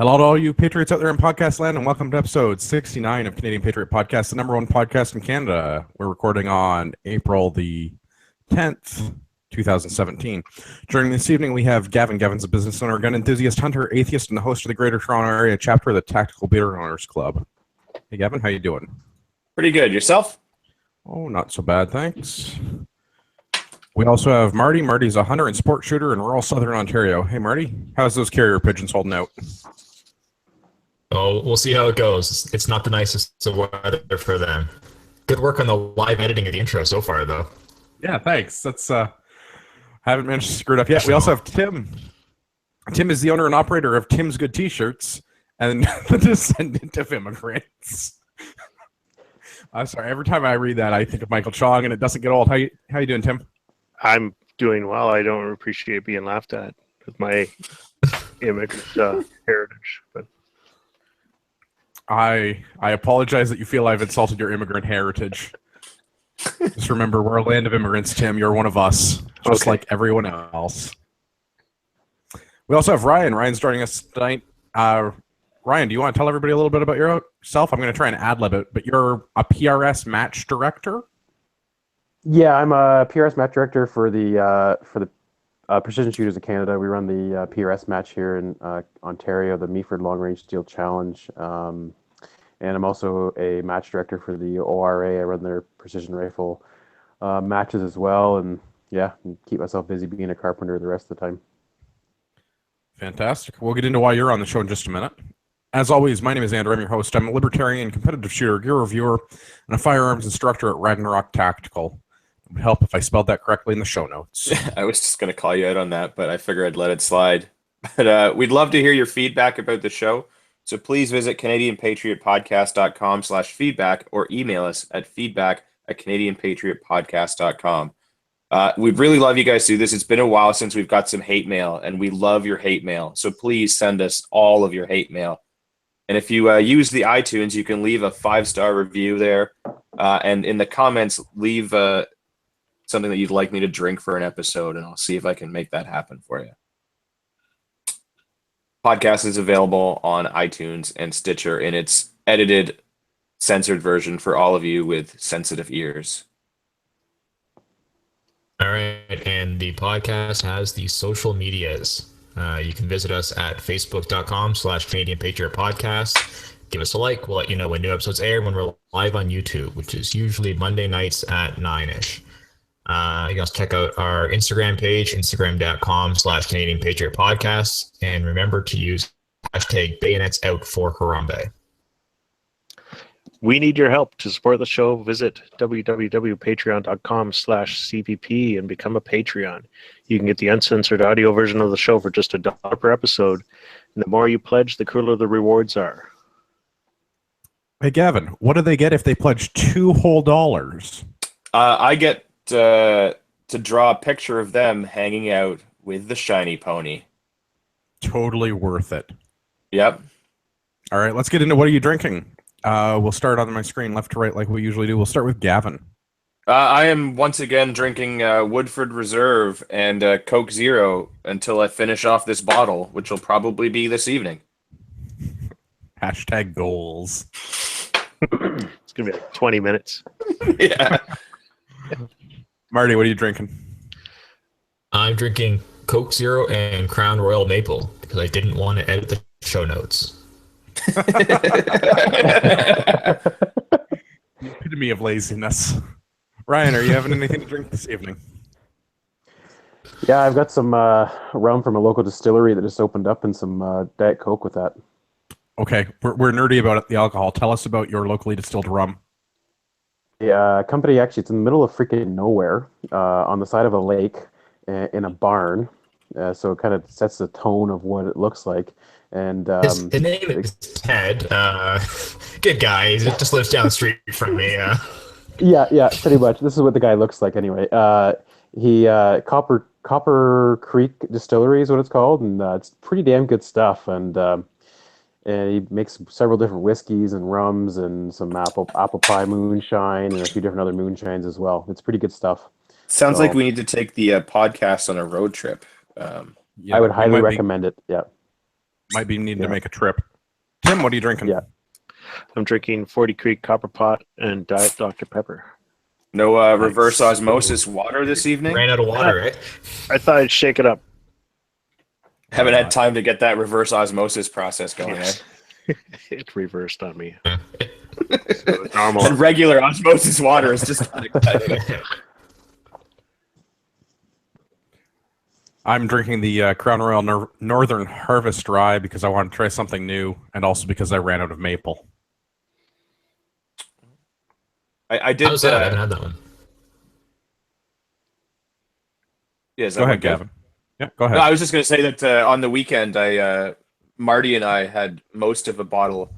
Hello to all you Patriots out there in podcast land, and welcome to episode 69 of Canadian Patriot Podcast, the number one podcast in Canada. We're recording on April the 10th, 2017. During this evening, we have Gavin. Gavin's a business owner, gun enthusiast, hunter, atheist, and the host of the Greater Toronto Area chapter of the Tactical Beer Owners Club. Hey, Gavin, how you doing? Pretty good. Yourself? Oh, not so bad, thanks. We also have Marty. Marty's a hunter and sport shooter in rural southern Ontario. Hey, Marty, how's those carrier pigeons holding out? Oh, we'll see how it goes. It's not the nicest of weather for them. Good work on the live editing of the intro so far, though. Yeah, thanks. That's haven't managed to screw it up yet. We also have Tim. Tim is the owner and operator of Tim's Good T-Shirts and the descendant of immigrants. I'm sorry. Every time I read that, I think of Michael Chong, and it doesn't get old. How you doing, Tim? I'm doing well. I don't appreciate being laughed at with my immigrant heritage, but I apologize that you feel I've insulted your immigrant heritage. Just remember, we're a land of immigrants, Tim. You're one of us, just like everyone else. We also have Ryan. Ryan's joining us tonight. Ryan, do you want to tell everybody a little bit about yourself? I'm going to try and ad-lib it, but you're a PRS match director? Yeah, I'm a PRS match director for the Precision Shooters of Canada. We run the PRS match here in Ontario, the Meaford Long Range Steel Challenge. And I'm also a match director for the ORA. I run their precision rifle matches as well. And yeah, keep myself busy being a carpenter the rest of the time. Fantastic. We'll get into why you're on the show in just a minute. As always, my name is Andrew. I'm your host. I'm a libertarian, competitive shooter, gear reviewer, and a firearms instructor at Ragnarok Tactical. It would help if I spelled that correctly in the show notes. I was just going to call you out on that, but I figure I'd let it slide. But we'd love to hear your feedback about the show. So please visit CanadianPatriotPodcast.com/feedback or email us at feedback@CanadianPatriotPodcast.com. We'd really love you guys to do this. It's been a while since we've got some hate mail, and we love your hate mail. So please send us all of your hate mail. And if you use the iTunes, you can leave a 5-star review there. And in the comments, leave something that you'd like me to drink for an episode, and I'll see if I can make that happen for you. Podcast is available on iTunes and Stitcher in its edited, censored version for all of you with sensitive ears. All right, and the podcast has the social medias. You can visit us at facebook.com/Canadian Patriot Podcast. Give us a like. We'll let you know when new episodes air when we're live on YouTube, which is usually Monday nights at 9-ish. You can also check out our Instagram page, instagram.com/Canadian Patriot Podcast. And remember to use hashtag bayonets out for Harambe. we need your help to support the show. Visit www.patreon.com/CPP and become a Patreon. You can get the uncensored audio version of the show for just $1 per episode. And the more you pledge, the cooler the rewards are. Hey, Gavin, what do they get if they pledge $2 whole? I get to draw a picture of them hanging out with the shiny pony. Totally worth it. Yep. All right, let's get into what are you drinking. We'll start on my screen left to right like we usually do. We'll start with Gavin. I am once again drinking Woodford Reserve and Coke Zero until I finish off this bottle, which will probably be this evening. Hashtag goals. It's going to be like 20 minutes. Yeah. Marty, what are you drinking? I'm drinking Coke Zero and Crown Royal Maple because I didn't want to edit the show notes. Epitome of laziness. Ryan, are you having anything to drink this evening? Yeah, I've got some rum from a local distillery that just opened up and some Diet Coke with that. Okay, we're nerdy about the alcohol. Tell us about your locally distilled rum. The company, actually, it's in the middle of freaking nowhere on the side of a lake in a barn. So it kind of sets the tone of what it looks like. And His name is Ted. Good guy. He just lives down the street from me. Yeah, pretty much. This is what the guy looks like anyway. He Copper Creek Distillery is what it's called, and it's pretty damn good stuff. And he makes several different whiskeys and rums and some apple pie moonshine and a few different other moonshines as well. It's pretty good stuff. Sounds like we need to take the podcast on a road trip. Yeah, I would highly recommend it. Yeah. might be needing to make a trip. Tim, what are you drinking? Yeah. I'm drinking 40 Creek Copper Pot and Diet Dr. Pepper. No Nice. reverse osmosis water this evening? Ran out of water, right? I thought I'd shake it up. Haven't had time to get that reverse osmosis process going, Yes. It reversed on me. Yeah. So normal. And regular osmosis water is just not exciting. I'm drinking the Crown Royal Northern Harvest Rye because I want to try something new, and also because I ran out of maple. I did. How's that? I haven't had that one. Yeah, is that Go ahead, one good? Gavin. Yeah, go ahead. No, I was just going to say that on the weekend, Marty and I had most of a bottle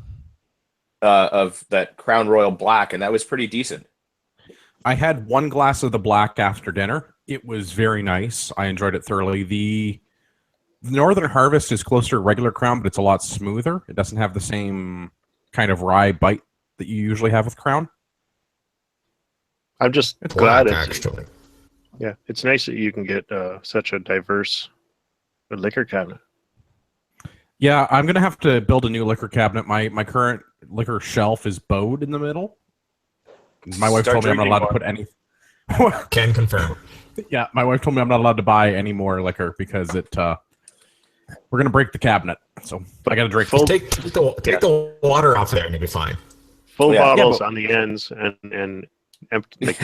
of that Crown Royal Black, and that was pretty decent. I had one glass of the black after dinner. It was very nice. I enjoyed it thoroughly. The Northern Harvest is closer to regular Crown, but it's a lot smoother. It doesn't have the same kind of rye bite that you usually have with Crown. I'm just It's glad Black, it's actually. yeah. It's nice that you can get such a diverse liquor cabinet. Yeah, I'm going to have to build a new liquor cabinet. My current liquor shelf is bowed in the middle. My wife Start told me I'm not allowed drinking to put any... Can confirm. Yeah, my wife told me I'm not allowed to buy any more liquor because it we're gonna break the cabinet. So I got to drink. Full- Take the water off there and you'll be fine. Full Yeah. bottles but- on the ends and empty, like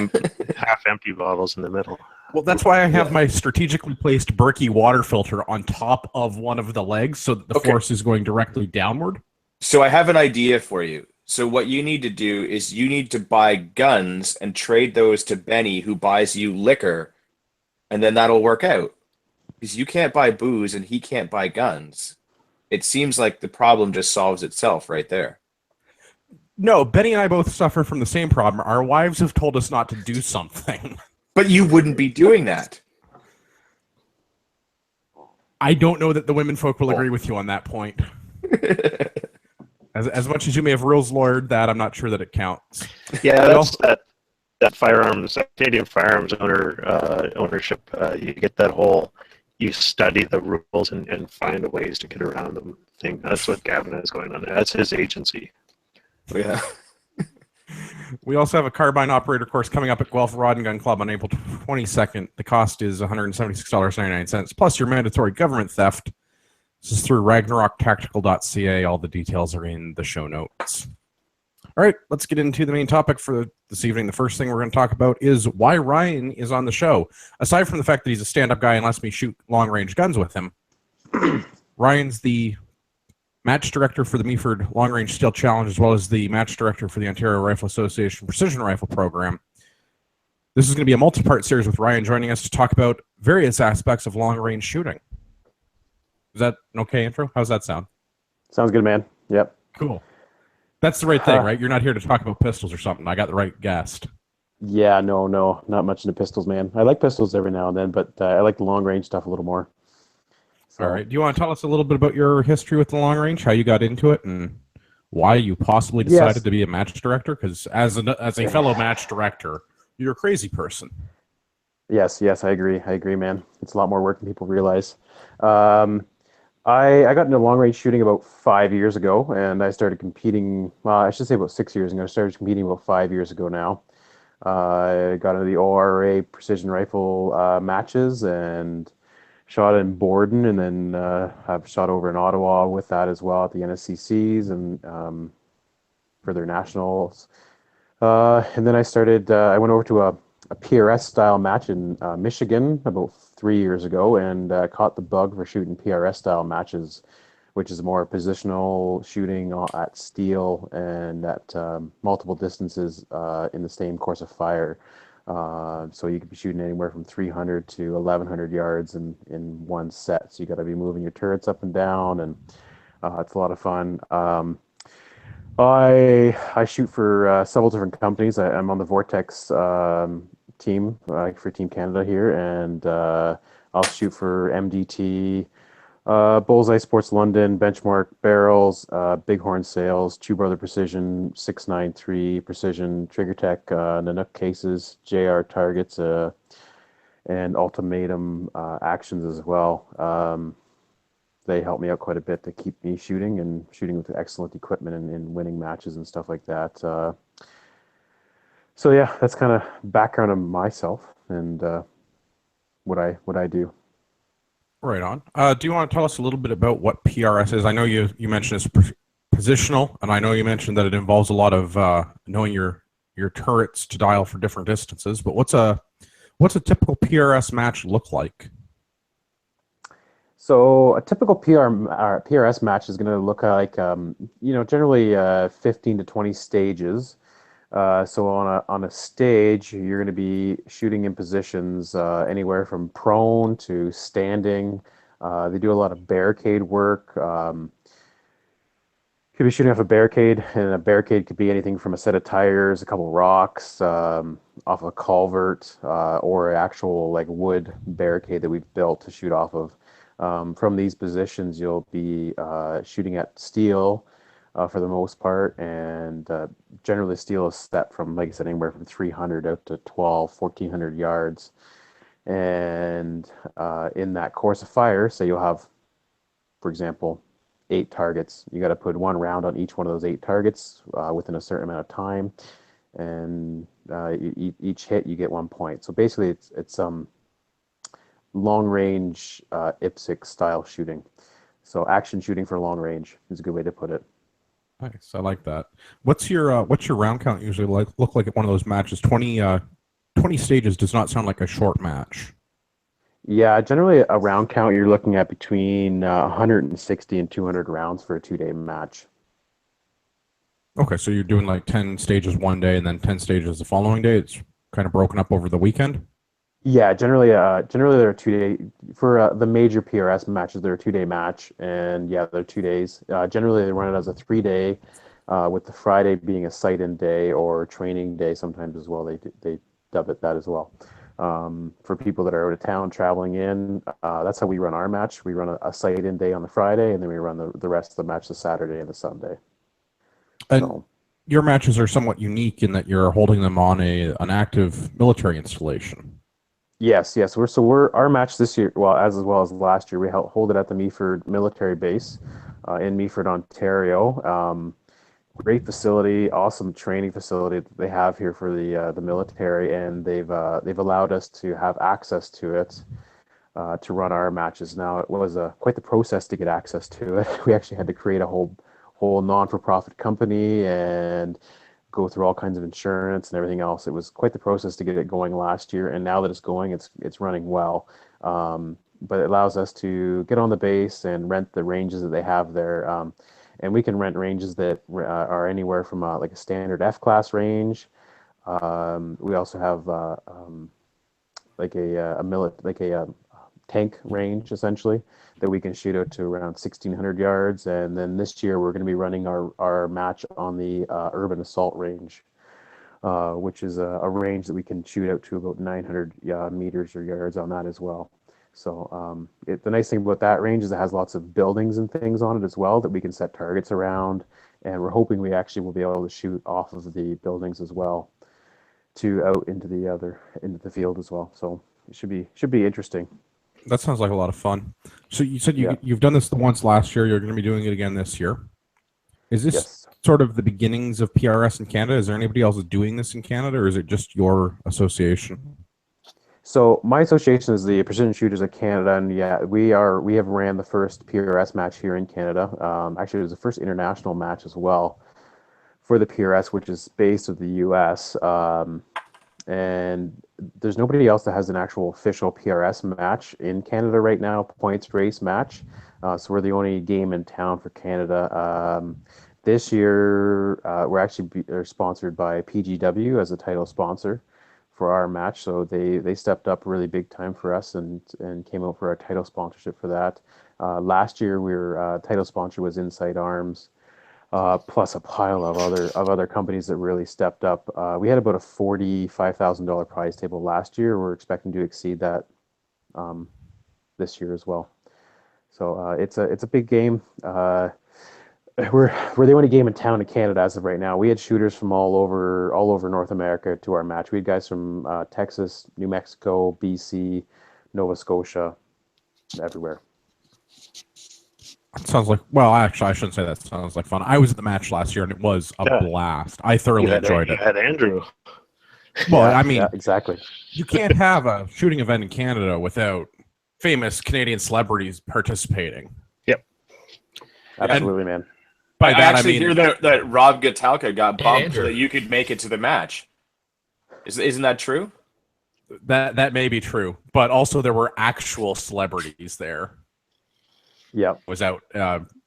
half empty bottles in the middle. Well, that's why I have my strategically placed Berkey water filter on top of one of the legs, so that the Okay. force is going directly downward. So I have an idea for you. So what you need to do is you need to buy guns and trade those to Benny, who buys you liquor, and then that'll work out. Because you can't buy booze and he can't buy guns. It seems like the problem just solves itself right there. No, Benny and I both suffer from the same problem. Our wives have told us not to do something. But you wouldn't be doing that. I don't know that the women folk will agree with you on that point. As much as you may have rules lawyered that, I'm not sure that it counts. Yeah, Well- that's that firearms, that Canadian firearms ownership. You get that whole, you study the rules and find ways to get around them thing. That's what Gavin is going on. That's his agency. Yeah. We also have a carbine operator course coming up at Guelph Rod and Gun Club on April 22nd. The cost is $176.99, plus your mandatory government theft. This is through RagnarokTactical.ca. All the details are in the show notes. All right, let's get into the main topic for this evening. The first thing we're going to talk about is why Ryan is on the show. Aside from the fact that he's a stand-up guy and lets me shoot long-range guns with him, Ryan's the match director for the Meaford Long Range Steel Challenge, as well as the match director for the Ontario Rifle Association Precision Rifle Program. This is going to be a multi-part series with Ryan joining us to talk about various aspects of long-range shooting. Is that an okay intro? How's that sound? Sounds good, man. Yep. Cool. That's the right thing, right? You're not here to talk about pistols or something. I got the right guest. Yeah, no, not much into pistols, man. I like pistols every now and then, but I like the long range stuff a little more. So, All right. Do you want to tell us a little bit about your history with the long range, how you got into it, and why you possibly decided Yes. to be a match director? Because as a fellow match director, you're a crazy person. Yes, I agree, man. It's a lot more work than people realize. I got into long range shooting about 5 years ago, and I started competing. Well, I should say about 6 years ago. I started competing about 5 years ago now. I got into the ORA precision rifle matches and shot in Borden, and then I've shot over in Ottawa with that as well at the NSCCs and for their nationals. And then I started. I went over to a PRS style match in Michigan about 3 years ago, and caught the bug for shooting PRS style matches, which is more positional shooting at steel and at multiple distances in the same course of fire. So you could be shooting anywhere from 300 to 1,100 yards in one set. So you got to be moving your turrets up and down, and it's a lot of fun. I shoot for several different companies. I'm on the Vortex team for Team Canada here, and I'll shoot for MDT, Bullseye Sports London, Benchmark Barrels, Bighorn Sales, Chew Brother Precision, 693 Precision, Trigger Tech, Nanook Cases, JR Targets, and Ultimatum Actions as well. they help me out quite a bit to keep me shooting with excellent equipment and winning matches and stuff like that. So yeah, that's kind of background of myself and what I do. Right on. Do you want to tell us a little bit about what PRS is? I know you mentioned it's positional, and I know you mentioned that it involves a lot of knowing your turrets to dial for different distances. But what's a typical PRS match look like? So a typical PRS match is going to look like, generally 15 to 20 stages. So on a stage, you're going to be shooting in positions anywhere from prone to standing. They do a lot of barricade work. Could be shooting off a barricade, and a barricade could be anything from a set of tires, a couple rocks, off a culvert, or an actual like wood barricade that we've built to shoot off of. From these positions, you'll be shooting at steel for the most part, and generally steel is set from, like I said, anywhere from 300 out to 1,400 yards. And in that course of fire, so you'll have, for example, 8 targets. You got to put 1 round on each one of those 8 targets within a certain amount of time, and each hit you get 1 point. So basically, it's long range IPSC style shooting. So action shooting for long range is a good way to put it. Nice, I like that. What's your round count usually look like at one of those matches? 20 stages does not sound like a short match. Yeah, generally a round count you're looking at between 160 and 200 rounds for a 2-day match. Okay, so you're doing like 10 stages one day and then 10 stages the following day. It's kind of broken up over the weekend. Yeah, generally they're 2-day for the major PRS matches. They're a 2-day match, and yeah, they're 2 days. Generally, they run it as a 3-day, with the Friday being a sight-in day or training day. Sometimes as well, they dub it that as well. For people that are out of town traveling in, that's how we run our match. We run a sight-in day on the Friday, and then we run the rest of the match the Saturday and the Sunday. And So, your matches are somewhat unique in that you're holding them on an active military installation. yes. We're our match this year, well as last year, we hold it at the Meaford military base in Meaford, Ontario. Great facility, awesome training facility that they have here for the military, and they've allowed us to have access to it to run our matches. Now it was quite the process to get access to it. We actually had to create a whole non-for-profit company and go through all kinds of insurance and everything else. It was quite the process to get it going last year, and now that it's going, it's running well. But it allows us to get on the base and rent the ranges that they have there. And we can rent ranges that are anywhere from like a standard F-class range. We also have like a tank range essentially that we can shoot out to around 1,600 yards. And then this year we're going to be running our match on the urban assault range, which is a range that we can shoot out to about 900 meters or yards on that as well. So the nice thing about that range is it has lots of buildings and things on it as well that we can set targets around, and we're hoping we actually will be able to shoot off of the buildings as well to out into the field as well. So it should be interesting. That sounds like a lot of fun. So you said Yeah. you've done this once last year. You're going to be doing it again this year. Is this Yes. sort of the beginnings of PRS in Canada? Is there anybody else doing this in Canada, or is it just your association? So my association is the Precision Shooters of Canada, and yeah, we have ran the first PRS match here in Canada. Actually, it was the first international match as well for the PRS, which is based of the U.S. And there's nobody else that has an actual official PRS match in Canada right now, points race match. So we're the only game in town for Canada. This year, we're actually sponsored by PGW as a title sponsor for our match. So they stepped up really big time for us and came out for our title sponsorship for that. Last year, we were title sponsor was Insight Arms. Plus a pile of other companies that really stepped up. We had about a $45,000 prize table last year. We're expecting to exceed that this year as well. So it's a big game. We're the only game in town in Canada as of right now. We had shooters from all over North America to our match. We had guys from Texas, New Mexico, BC, Nova Scotia, everywhere. Sounds like, well, actually, I shouldn't say that. Sounds like fun. I was at the match last year, and it was a Yeah. blast. I thoroughly enjoyed You it. had Andrew. Well, Yeah, I mean, yeah, exactly. you can't have a shooting event in Canada without famous Canadian celebrities participating. Yep. Absolutely, man. By I that, I actually mean, hear that Rob Gatalka got bumped so Andrew. that you could make it to the match. Isn't that true? that may be true, but also there were actual celebrities there. Yeah. Was out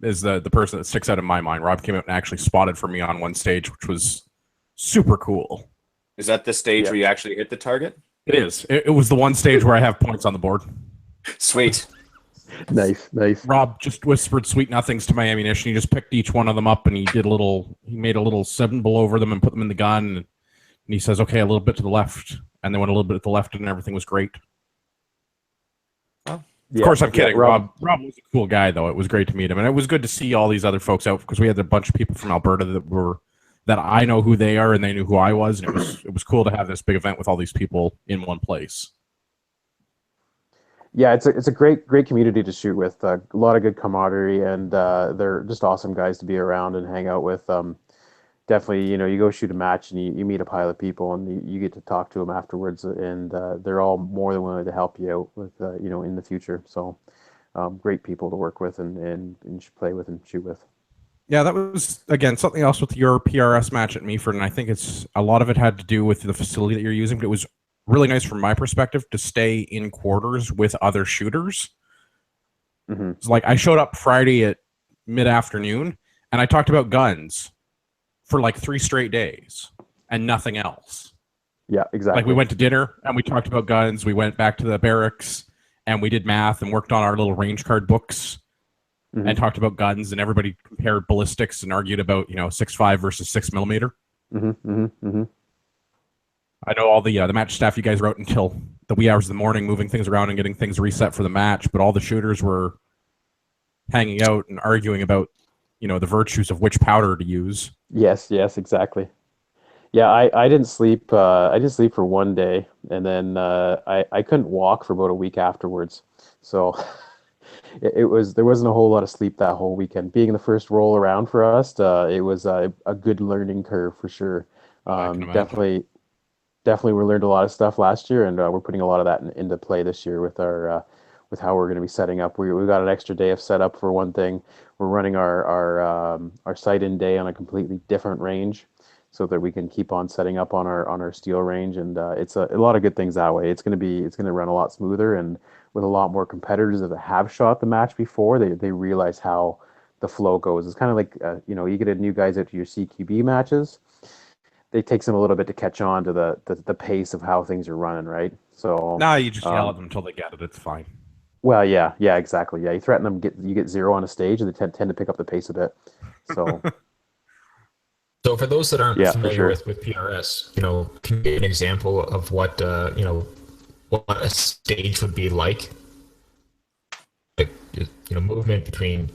is the person that sticks out in my mind. Rob came out and actually spotted for me on one stage, which was super cool. Is that the stage Yeah. where you actually hit the target? It is. It was the one stage where I have points on the board. Sweet. Nice. Rob just whispered sweet nothings to my ammunition. He just picked each one of them up and he made a little symbol over them and put them in the gun. And he says, "Okay, a little bit to the left," and they went a little bit to the left, and everything was great. Of course, I'm kidding. Rob was a cool guy, though. It was great to meet him, and it was good to see all these other folks out because we had a bunch of people from Alberta that I know who they are, and they knew who I was, and it was cool to have this big event with all these people in one place. Yeah, it's a great community to shoot with. A lot of good camaraderie, and they're just awesome guys to be around and hang out with. Definitely, you go shoot a match and you meet a pile of people and you get to talk to them afterwards, and they're all more than willing to help you out with in the future. So great people to work with and play with and shoot with. Yeah, that was, again, something else with your PRS match at Meaford, and I think a lot of it had to do with the facility that you're using, but it was really nice from my perspective to stay in quarters with other shooters. Mm-hmm. It's like I showed up Friday at mid-afternoon, and I talked about guns for like 3 straight days and nothing else. Yeah, exactly. Like we went to dinner and we talked about guns. We went back to the barracks and we did math and worked on our little range card books and talked about guns, and everybody compared ballistics and argued about 6.5 versus 6mm. I know all the match staff you guys wrote until the wee hours of the morning, moving things around and getting things reset for the match, but all the shooters were hanging out and arguing about the virtues of which powder to use. Yes, exactly. Yeah, I didn't sleep. I didn't sleep for one day, and then I couldn't walk for about a week afterwards. So there wasn't a whole lot of sleep that whole weekend. Being the first roll around for us, it was a good learning curve for sure. Definitely, we learned a lot of stuff last year, and we're putting a lot of that into play this year with our with how we're going to be setting up. We got an extra day of setup for one thing. We're running our sight-in day on a completely different range, so that we can keep on setting up on our steel range, and it's a lot of good things that way. It's going to run a lot smoother, and with a lot more competitors that have shot the match before, they realize how the flow goes. It's kind of like you get a new guys out to your CQB matches. It takes them a little bit to catch on to the pace of how things are running, right? So Nah, you just yell at them until they get it. It's fine. Well, yeah, exactly. Yeah, you threaten them, you get 0 on a stage, and they tend to pick up the pace a bit. So, So for those that aren't Yeah, for familiar sure. with PRS, can you give an example of what what a stage would be like? Like movement between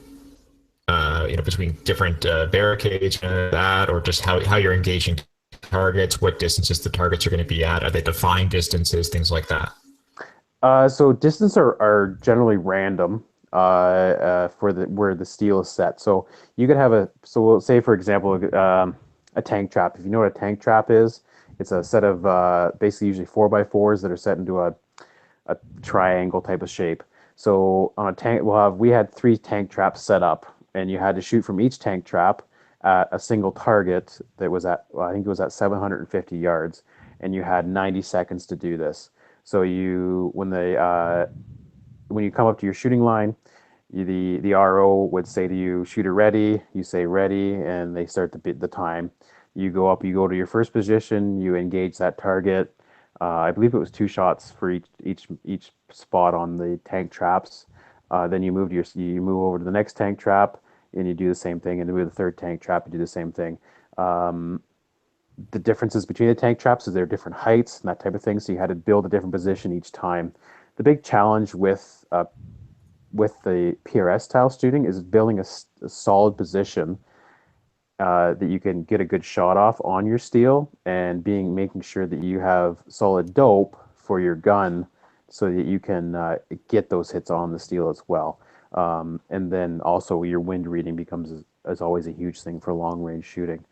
between different barricades and that, or just how you're engaging targets, what distances the targets are going to be at, are they defined distances, things like that? So distance are generally random for where the steel is set. So you could have so we'll say, for example, a tank trap. If you know what a tank trap is, it's a set of basically usually 4x4s that are set into a triangle type of shape. So on a tank, we had 3 tank traps set up, and you had to shoot from each tank trap at a single target that was I think it was at 750 yards, and you had 90 seconds to do this. So when you come up to your shooting line, the RO would say to you, "Shooter ready." You say ready, and they start the time. You go up, you go to your first position, you engage that target. I believe it was 2 shots for each spot on the tank traps. Then you move over to the next tank trap, and you do the same thing. And then with the third tank trap, you do the same thing. The differences between the tank traps is they're different heights and that type of thing. So you had to build a different position each time. The big challenge with the PRS style shooting is building a solid position that you can get a good shot off on your steel, and making sure that you have solid dope for your gun so that you can get those hits on the steel as well. And then also your wind reading becomes as always a huge thing for long range shooting.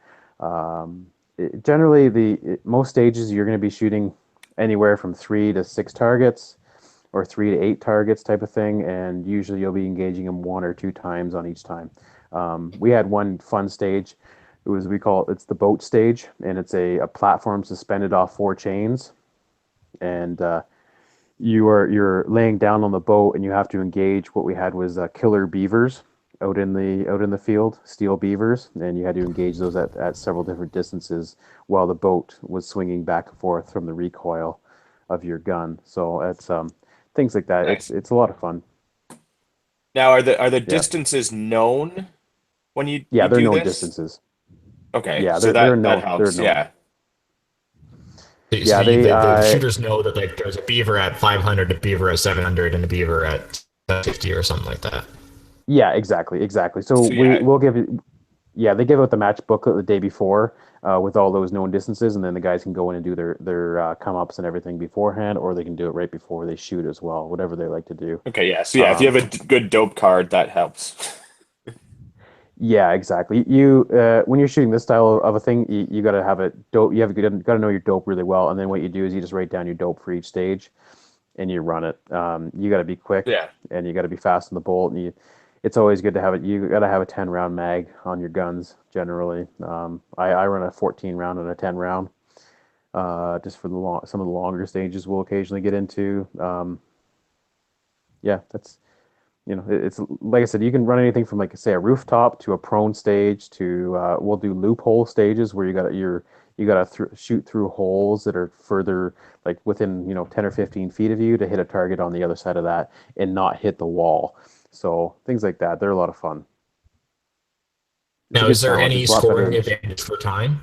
Generally, most stages you're going to be shooting anywhere from 3 to 6 targets, or 3 to 8 targets type of thing, and usually you'll be engaging them 1 or 2 times on each time. We had one fun stage. It's the boat stage, and it's a platform suspended off 4 chains, and you're laying down on the boat, and you have to engage. What we had was killer beavers out in the field, steel beavers, and you had to engage those at several different distances while the boat was swinging back and forth from the recoil of your gun. So it's things like that. Nice. It's a lot of fun. Now, are the Yeah. distances known when you Yeah, you they're do known this? distances. Okay, Yeah, so they're that known. helps. They're known. Yeah. So Yeah, the shooters know that like there's a beaver at 500, a beaver at 700, and a beaver at 50 or something like that. Yeah, exactly. So So yeah, we'll give it. Yeah, they give out the match booklet the day before with all those known distances, and then the guys can go in and do their come ups and everything beforehand, or they can do it right before they shoot as well, whatever they like to do. okay, yeah. So yeah, if you have a good dope card, that helps. Yeah, exactly. When you're shooting this style of a thing, you got to have a dope. Got to know your dope really well, and then what you do is you just write down your dope for each stage, and you run it. You got to be quick, Yeah. and you got to be fast on the bolt, and it's always good to have it. You got to have a 10 round mag on your guns generally. I run a 14 round and a 10 round, just for some of the longer stages we'll occasionally get into. Yeah, that's it's like I said, you can run anything from like say a rooftop to a prone stage to we'll do loophole stages where you got to shoot through holes that are further like within 10 or 15 feet of you to hit a target on the other side of that and not hit the wall. So things like that, they're a lot of fun. It's a Now, good is there challenge. any It's a lot better scoring than advantage for time?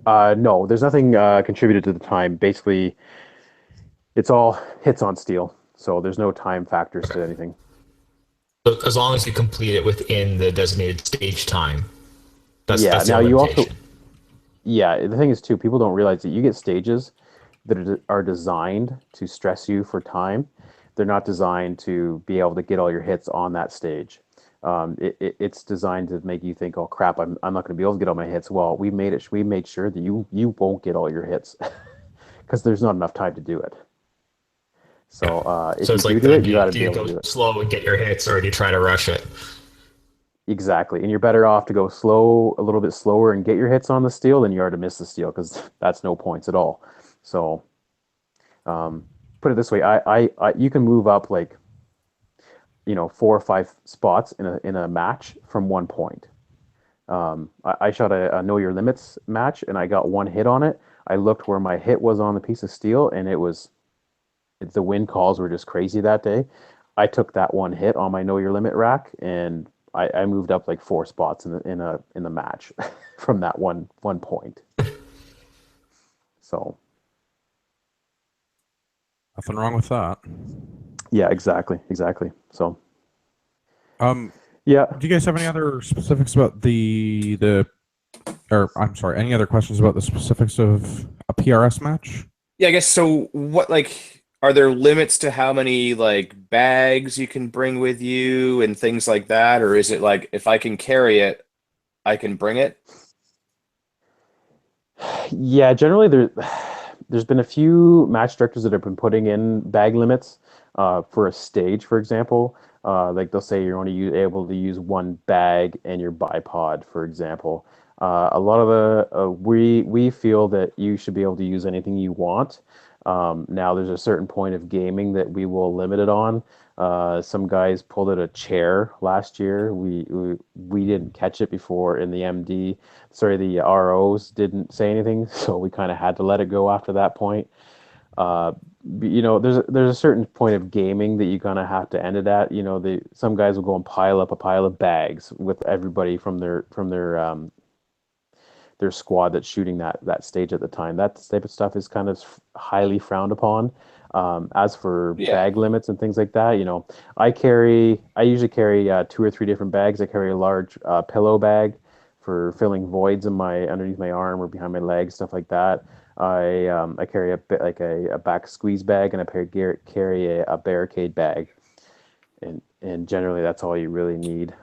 no, there's nothing contributed to the time. Basically, it's all hits on steel, so there's no time factors to anything. So as long as you complete it within the designated stage time, that's Yeah. the Now you also, limitation. yeah. The thing is too, people don't realize that you get stages that are designed to stress you for time. They're not designed to be able to get all your hits on that stage. It's designed to make you think, "Oh crap, I'm not going to be able to get all my hits." Well, we made it. We made sure that you won't get all your hits because there's not enough time to do it. So if So you it's like, do then it, you got to do be you able go to do it. slow and get your hits, or do you try to rush it? Exactly. And you're better off to go slow, a little bit slower and get your hits on the steel than you are to miss the steel because that's no points at all. So put it this way, you can move up like, 4 or 5 spots in a match from 1 point. I shot a know your limits match and I got one hit on it. I looked where my hit was on the piece of steel and the wind calls were just crazy that day. I took that one hit on my know your limit rack and I moved up like 4 spots in the match from that one point. So Nothing wrong with that. yeah, exactly. So Um, yeah, do you guys have any other specifics about or I'm sorry, any other questions about the specifics of a PRS match? Yeah, I guess so. What are there limits to how many bags you can bring with you and things like that, or is it like if I can carry it, I can bring it? yeah. Generally, there's been a few match directors that have been putting in bag limits for a stage, for example. Like they'll say you're only able to use one bag and your bipod, for example. A lot of we feel that you should be able to use anything you want. Now, there's a certain point of gaming that we will limit it on. Some guys pulled out a chair last year. We didn't catch it before in the MD. Sorry, the ROs didn't say anything, so we kind of had to let it go after that point. There's a certain point of gaming that you kind of have to end it at. Some guys will go and pile up a pile of bags with everybody from their squad that's shooting that stage at the time. That type of stuff is kind of highly frowned upon. As for Yeah. bag limits and things like that, I usually carry 2 or 3 different bags. I carry a large pillow bag for filling voids underneath my arm or behind my legs, stuff like that. I carry a bit like a back squeeze bag, and I carry a barricade bag. and generally that's all you really need.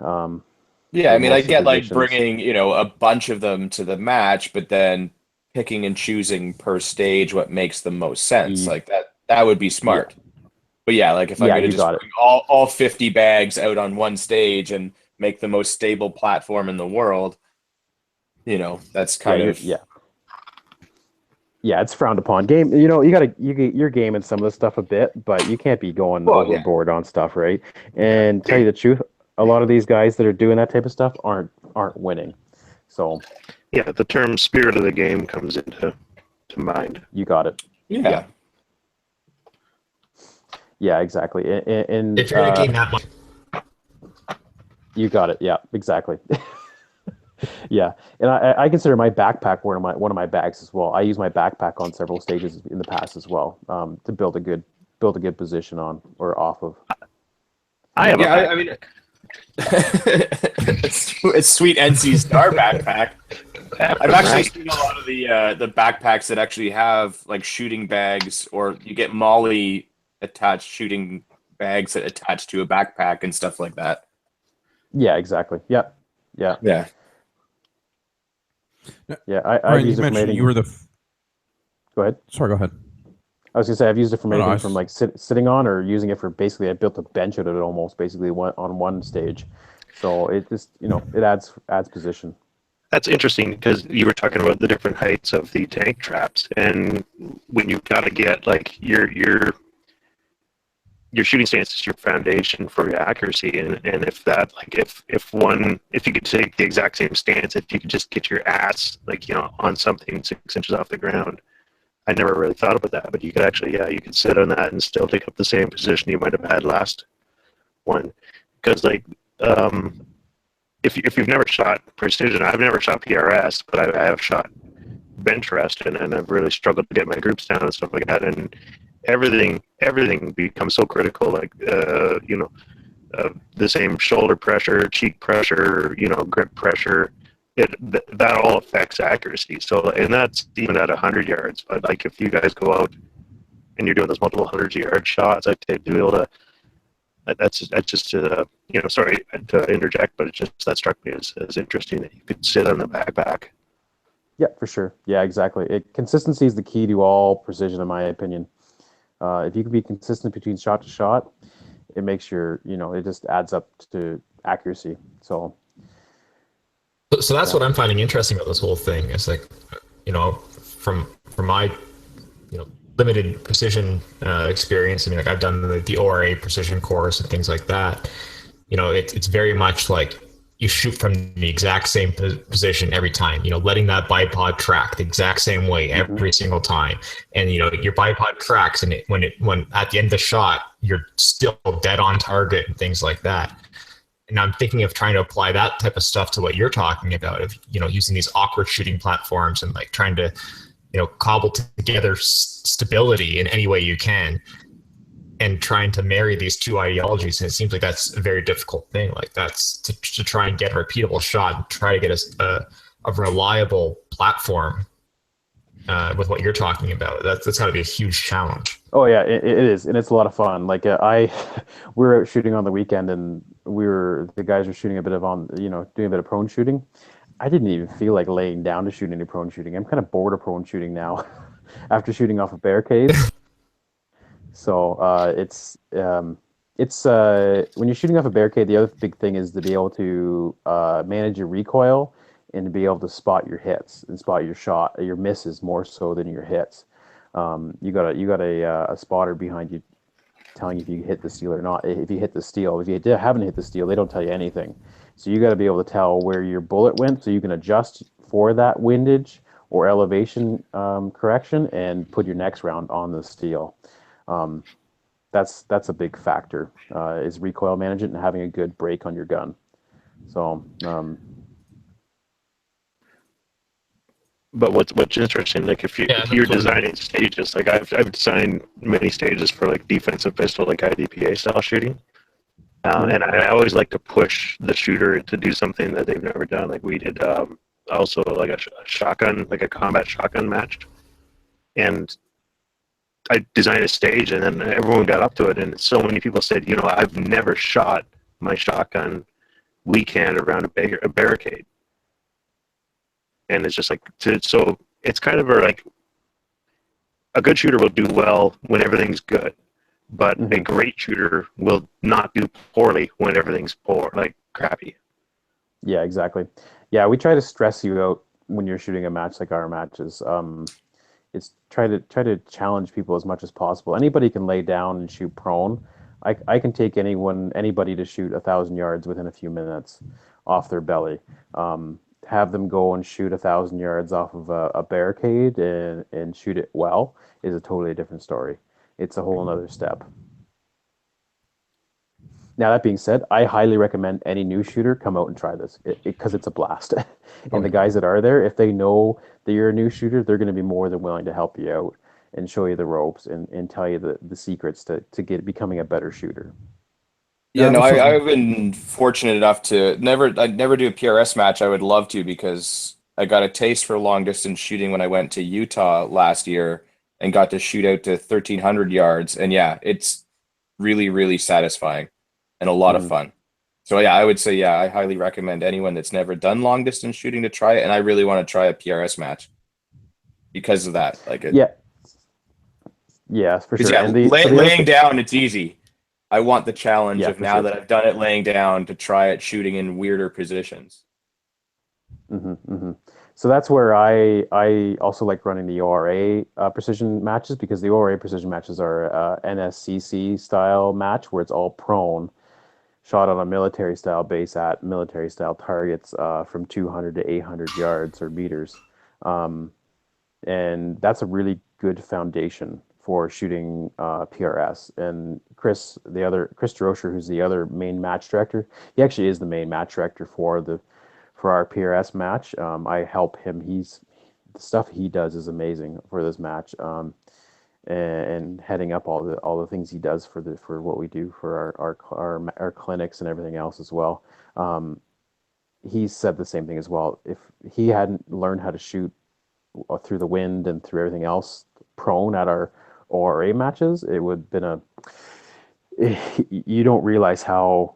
Yeah, for I mean, most I of the get like positions. bringing, a bunch of them to the match, but then picking and choosing per stage what makes the most sense. You- Like that would be yeah, smart. But yeah, like if I'm yeah, gonna you just got it. bring all 50 bags out on one stage and make the most stable platform in the world, that's Yeah, kind of yeah, it's frowned upon. Game, you gotta you're gaming some of the stuff a bit, but you can't be going well, yeah. overboard on stuff, right? And tell you the truth, a lot of these guys that are doing that type of stuff aren't winning. So Yeah, the term spirit of the game comes into mind. you got it. Yeah. Yeah, exactly. And If you're in a game that much, you got it. Yeah, exactly. Yeah, and I consider my backpack one of my bags as well. I use my backpack on several stages in the past as well, to build a good position on or off of. I have Yeah, a I mean, it's sweet NC Star backpack. I've actually seen a lot of the backpacks that actually have like shooting bags, or you get Molly attached shooting bags that attach to a backpack and stuff like that. Yeah, exactly. Yeah, yeah, Yeah. yeah. I've Brian, you used it for mentioned mating. you were the. Go ahead. Sorry, go ahead. I was gonna say I've used it for No, no, mating I from s- like sitting on or using it for basically I built a bench out of it almost basically on one stage, so it just it adds position. That's interesting because you were talking about the different heights of the tank traps, and when you've got to get like your shooting stance is your foundation for your accuracy, and if that like if you could take the exact same stance, if you could just get your ass like on something 6 inches off the ground. I never really thought about that, but you could actually you could sit on that and still take up the same position you might have had last one, because like if you've never shot precision, I've never shot PRS, but I have shot bench rest, and I've really struggled to get my groups down and stuff like that, and everything becomes so critical, like the same shoulder pressure, cheek pressure, grip pressure. That all affects accuracy. So, and that's even at 100 yards. But like if you guys go out and you're doing those multiple 100-yard shots, I think to be able to. That's just sorry to interject, but it just that struck me as interesting that you could sit on the backpack. Yeah, for sure. Yeah, exactly. Consistency is the key to all precision, in my opinion. If you can be consistent between shot to shot, it makes it just adds up to accuracy. So so that's what I'm finding interesting about this whole thing. It's like, from my, limited precision experience. I mean, like I've done the ORA precision course and things like that. It's very much like you shoot from the exact same position every time, letting that bipod track the exact same way every single time. And, your bipod tracks, and when at the end of the shot, you're still dead on target and things like that. And I'm thinking of trying to apply that type of stuff to what you're talking about, of, using these awkward shooting platforms and like trying to, cobble together stability in any way you can, and trying to marry these two ideologies. And it seems like that's a very difficult thing. Like that's to try and get a repeatable shot and try to get a reliable platform with what you're talking about. That's got to be a huge challenge. Oh yeah, it is, and it's a lot of fun. Like we were out shooting on the weekend, and the guys were shooting a bit of doing a bit of prone shooting. I didn't even feel like laying down to shoot any prone shooting. I'm kind of bored of prone shooting now, after shooting off a barricade. So when you're shooting off a barricade, the other big thing is to be able to manage your recoil and to be able to spot your hits and spot your misses more so than your hits. You got a spotter behind you telling you if you hit the steel or not. If you hit the steel, if you haven't hit the steel, they don't tell you anything. So you got to be able to tell where your bullet went, so you can adjust for that windage or elevation correction and put your next round on the steel. That's a big factor, is recoil management and having a good break on your gun. So. But what's interesting, like if you're designing stages, like I've designed many stages for like defensive pistol, like IDPA style shooting, and I always like to push the shooter to do something that they've never done. Like we did also like a shotgun, like a combat shotgun match, and I designed a stage, and then everyone got up to it, and so many people said, I've never shot my shotgun weak hand around a barricade, and it's just like so it's kind of like a good shooter will do well when everything's good, but a great shooter will not do poorly when everything's crappy. Yeah, exactly. Yeah, we try to stress you out when you're shooting a match like our matches. It's try to challenge people as much as possible. Anybody can lay down and shoot prone. I can take anybody to shoot 1,000 yards within a few minutes off their belly. Have them go and shoot 1,000 yards off of a barricade and shoot it well is a totally different story. It's a whole another step. Now, that being said, I highly recommend any new shooter come out and try this because it's a blast. And the guys that are there, if they know that you're a new shooter, they're going to be more than willing to help you out and show you the ropes and tell you the secrets to becoming a better shooter. Yeah, no, I've been fortunate enough to I'd never do a PRS match. I would love to, because I got a taste for long distance shooting when I went to Utah last year and got to shoot out to 1,300 yards. And yeah, it's really, really satisfying and a lot of fun. So yeah, I would say, yeah, I highly recommend anyone that's never done long distance shooting to try it. And I really want to try a PRS match because of that. Yeah, for sure. Yeah, And laying down, it's easy. I want the challenge of now sure. that I've done it laying down to try it shooting in weirder positions. So that's where I also like running the ORA precision matches, because the ORA precision matches are NSCC style match where it's all prone, shot on a military style base at military style targets from 200 to 800 yards or meters. And that's a really good foundation for shooting PRS. And Chris Droscher, who's the other main match director, he actually is the main match director for our PRS match. I help him. The stuff he does is amazing for this match. And heading up all the things he does for what we do for our clinics and everything else as well. He said the same thing as well. If he hadn't learned how to shoot through the wind and through everything else prone at our ORA matches, it would have been you don't realize how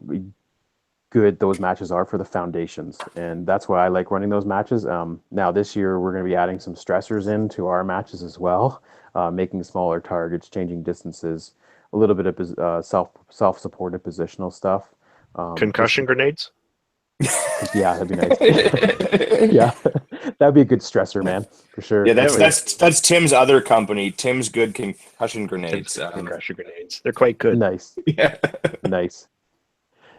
good those matches are for the foundations, and that's why I like running those matches. Now this year we're going to be adding some stressors into our matches as well, making smaller targets, changing distances, a little bit of self-supported positional stuff. Concussion grenades? Yeah, that'd be nice. Yeah, that'd be a good stressor, man, for sure. Yeah, that's Tim's other company, Tim's Good Concussion Grenades. Concussion grenades. They're quite good. Nice. Yeah. Nice.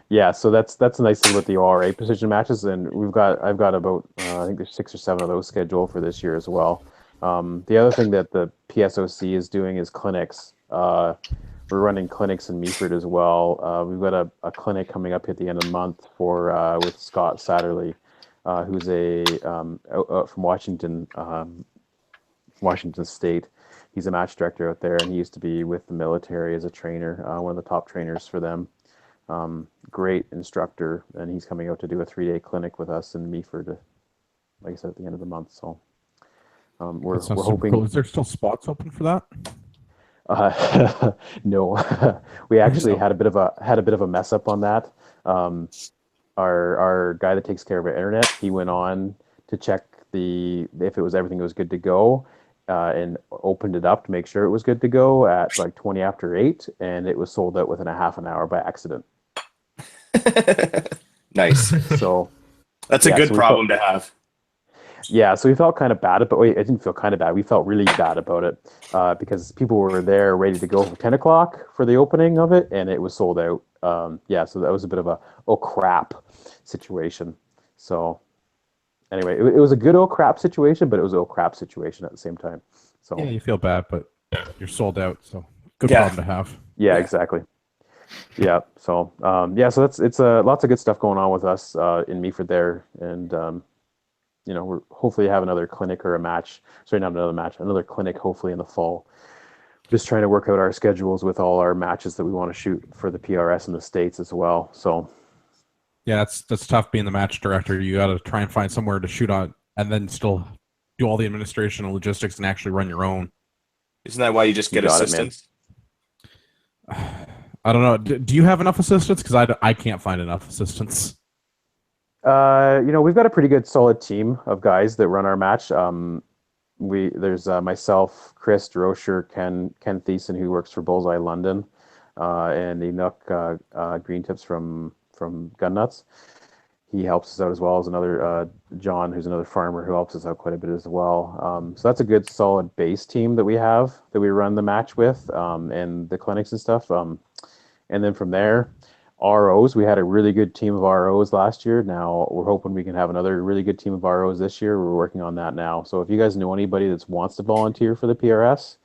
Yeah, so that's a nice thing with the ORA precision matches, and I've got about I think there's 6 or 7 of those scheduled for this year as well. The other thing that the PSOC is doing is clinics. We're running clinics in Meaford as well. We've got a clinic coming up at the end of the month with Scott Satterley, who's from Washington State. He's a match director out there, and he used to be with the military as a trainer, one of the top trainers for them. Great instructor, and he's coming out to do a 3-day clinic with us in Meaford, like I said, at the end of the month. So we're hoping. Cool. Is there still spots open for that? No, we actually had a bit of a mess up on that. Our guy that takes care of our internet, he went on to check if everything was good to go, and opened it up to make sure it was good to go at like 20 after 8, and it was sold out within a half an hour by accident. Nice. So that's a good problem to have. Yeah, so we felt kind of bad, but wait, I didn't feel kind of bad. We felt really bad about it because people were there ready to go for 10 o'clock for the opening of it, and it was sold out. So that was a bit of a oh crap situation. So anyway, it was a good oh crap situation, but it was an oh crap situation at the same time. So yeah, you feel bad, but you're sold out, so good problem to have. Yeah, exactly. Yeah, so so it's lots of good stuff going on with us in Meaford there, and we're hopefully have another clinic or a match. Sorry, not another match, another clinic hopefully in the fall. Just trying to work out our schedules with all our matches that we want to shoot for the PRS in the States as well. So yeah, that's tough being the match director. You got to try and find somewhere to shoot on, and then still do all the administration and logistics and actually run your own. Isn't that why you just get You got it, man. assistance? I don't know. Do you have enough assistants? Because I can't find enough assistants. We've got a pretty good solid team of guys that run our match. There's myself, Chris Droscher, Ken Thiessen, who works for Bullseye London, and Enoch Green Tips from Gun Nuts. He helps us out as well as another John, who's another farmer who helps us out quite a bit as well. So that's a good solid base team that we have that we run the match with, and the clinics and stuff. And then from there, ROs. We had a really good team of ROs last year. Now we're hoping we can have another really good team of ROs this year. We're working on that now. So if you guys know anybody that wants to volunteer for the PRS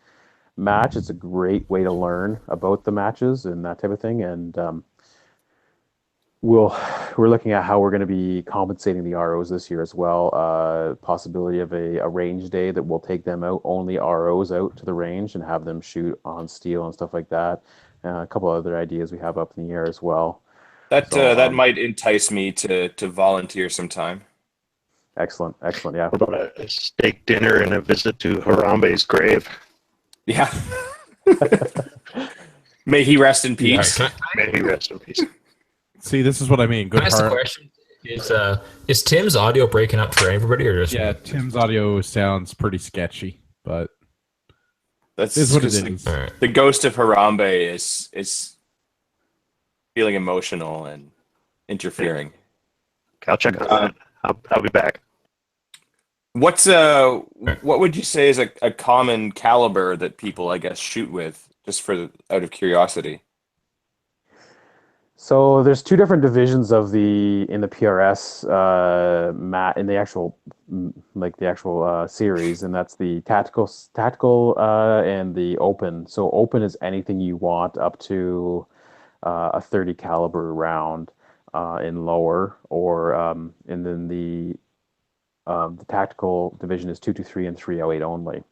match, it's a great way to learn about the matches and that type of thing. And we're looking at how we're going to be compensating the ROs this year as well. Possibility of a range day that will take them out, only ROs out to the range, and have them shoot on steel and stuff like that. A couple other ideas we have up in the air as well. That might entice me to volunteer sometime. Excellent. Yeah. What about a steak dinner and a visit to Harambe's grave? Yeah. May he rest in peace. May he rest in peace. See, this is what I mean. Good Can I ask the heart. question? Is Tim's audio breaking up for everybody, or just Yeah, Tim's audio sounds pretty sketchy, but That's is what it just is. All right. The ghost of Harambe is feeling emotional and interfering. I'll check on that. I'll be back. What would you say is a common caliber that people, I guess, shoot with, just out of curiosity? So there's two different divisions in the PRS in the actual series, and that's the tactical and the open. So open is anything you want up to a 30 caliber round in lower, or and then the tactical division is 223 and 308 only.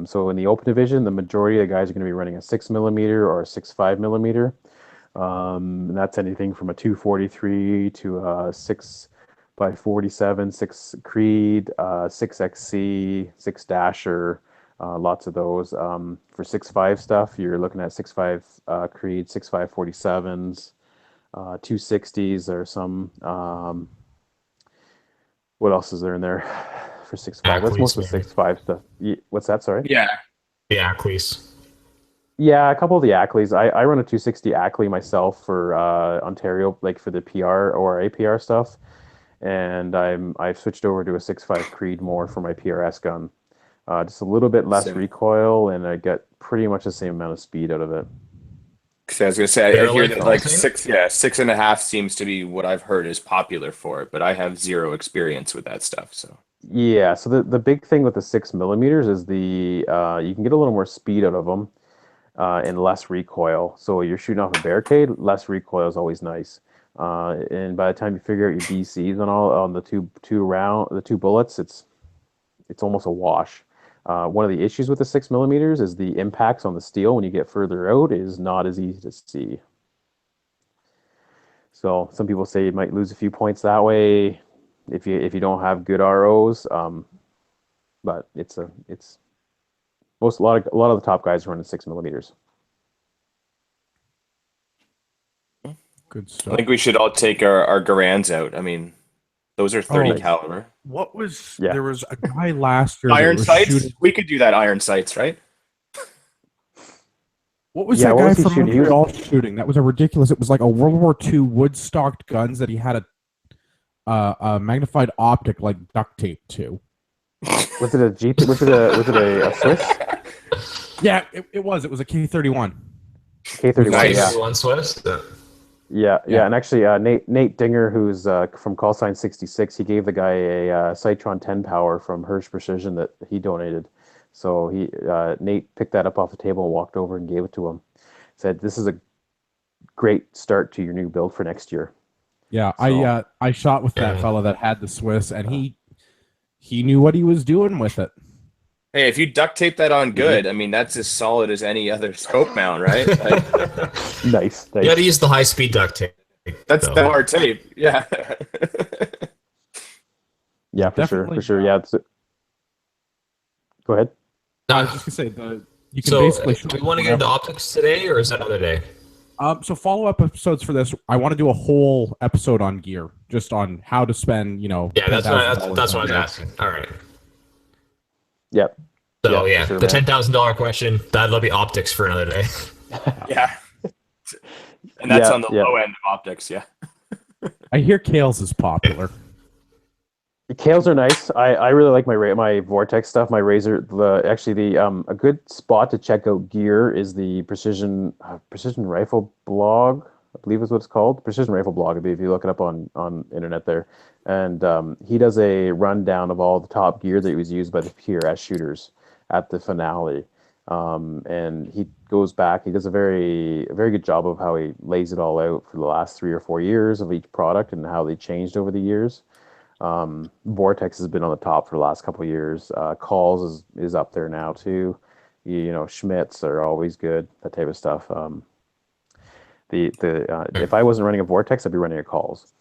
So in the open division, the majority of the guys are going to be running a 6mm or a 6.5mm. And that's anything from a 243 to a 6x47, 6 Creed, 6XC, 6 Dasher, lots of those. For 6.5 stuff, you're looking at 6.5 Creed, 6.547s, 260s. There's some. What else is there in there for 6.5? That's most of the 6.5 stuff. What's that? Sorry. Yeah. the Ackley's? Yeah, a couple of the Ackleys. I run a 260 Ackley myself for Ontario, like for the PR or APR stuff, and I've switched over to a 6.5 Creed more for my PRS gun. Just a little bit less Same. recoil, and I get pretty much the same amount of speed out of it. So I was gonna say, I hear Barrel that length, 6.5 seems to be what I've heard is popular for it, but I have zero experience with that stuff. So Yeah, so the big thing with the 6mm is you can get a little more speed out of them and less recoil. So you're shooting off a barricade, less recoil is always nice. And by the time you figure out your DCs on the two bullets, it's almost a wash. One of the issues with the 6mm is the impacts on the steel when you get further out is not as easy to see. So some people say you might lose a few points that way if you don't have good ROs. But a lot of the top guys are running 6mm. Good I stuff. think we should all take our Garands out. I mean, those are 30 Oh. caliber. What was Yeah. there was a guy last year that Iron was sights? shooting. We could do that iron sights, right? What was Yeah, that what guy was he from shooting? Montreal shooting? That was a ridiculous. It was like a World War II wood-stocked guns that he had a magnified optic like duct tape to. Was it a Jeep? Was it a Swiss? Yeah, it was. It was a K31. K31. Nice. Yeah. One Swiss? Yeah, Yeah. and actually, Nate Dinger, who's from Callsign 66, he gave the guy a Citron 10 power from Hirsch Precision that he donated. So Nate picked that up off the table and walked over and gave it to him. Said, "This is a great start to your new build for next year." Yeah, So- I shot with that Yeah. fella that had the Swiss, and he knew what he was doing with it. Hey, if you duct tape that on good, I mean, that's as solid as any other scope mount, right? Like, Nice. You got to use the high-speed duct tape. that's though. the hard tape. Yeah. Yeah, for Definitely. sure. Yeah. Go ahead. I was just gonna say You can So, basically. do we want to get into optics today, or is that another day? So follow-up episodes for this. I want to do a whole episode on gear, just on how to spend, Yeah, that's $10,000 what I on was gear. asking. All right. Yep. So Yeah, yeah, for sure, the man. $10,000 question, that'll be optics for another day. Yeah. And that's Yeah, on the yeah. low end of optics, yeah. I hear Kales is popular. The Kales are nice. I really like my Vortex stuff. My Razor. A good spot to check out gear is the Precision Rifle blog. I believe is what it's called. Precision Rifle blog. If you look it up on internet there, and he does a rundown of all the top gear that was used by the PRS shooters at the finale. And he goes back. He does a very good job of how he lays it all out for the last 3 or 4 years of each product and how they changed over the years. Vortex has been on the top for the last couple of years. Calls is up there now too. Schmitz are always good. That type of stuff. If I wasn't running a Vortex, I'd be running a Calls.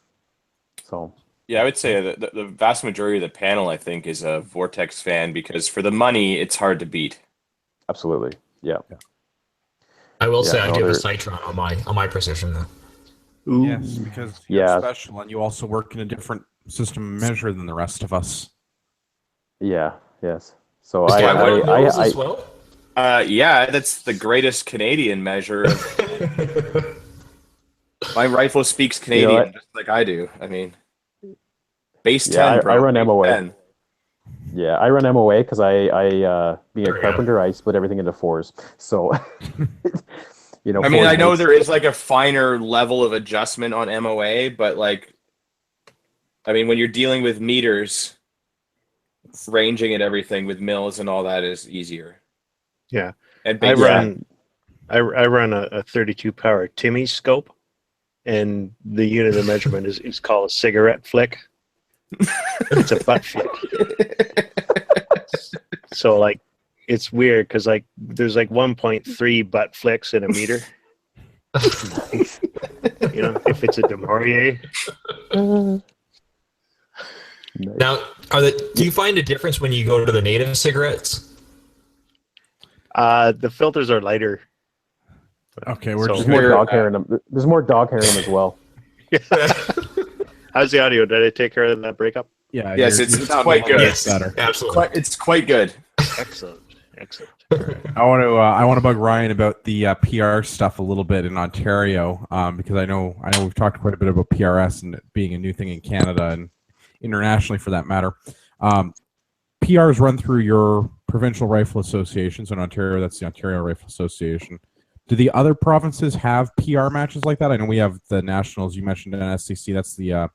So Yeah, I would say that the vast majority of the panel, I think, is a Vortex fan because for the money, it's hard to beat. absolutely, yeah. I will say Yeah, I no, do have a they're- Citron on my precision though. Ooh. Yes, because you're Yeah. special and you also work in a different system of measure than the rest of us. Yeah, yes. So Does Gavin I- wear Mills as well? Yeah, that's the greatest Canadian measure. My rifle speaks Canadian what? just like I do. I mean, base Yeah, 10, bro. I run base MOA. 10. Yeah, I run MOA because I being a There we go. carpenter, I split everything into fours. So I mean, I know fours there is like a finer level of adjustment on MOA, but like, I mean, when you're dealing with meters, ranging and everything with mills and all that is easier. Yeah. And I base run I run a 32 power Timmy scope, and the unit of measurement is called a cigarette flick. It's a butt flick. So like it's weird because like there's like 1.3 butt flicks in a meter. If it's a Demorier. Nice. Now, do you find a difference when you go to the native cigarettes? The filters are lighter. Okay, we're So- just There's more We're, dog hair in them. There's more dog hair in them as well. How's the audio? Did I take care of that breakup? yeah. Yes, you're- it's you're sounding quite a little good. bit Yes, better. absolutely. It's quite good. Excellent. I want to bug Ryan about the PR stuff a little bit in Ontario because I know we've talked quite a bit about PRS and it being a new thing in Canada and internationally for that matter. PRs run through your provincial rifle associations in Ontario. That's the Ontario Rifle Association. Do the other provinces have PR matches like that? I know we have the nationals. You mentioned NSCC. That's the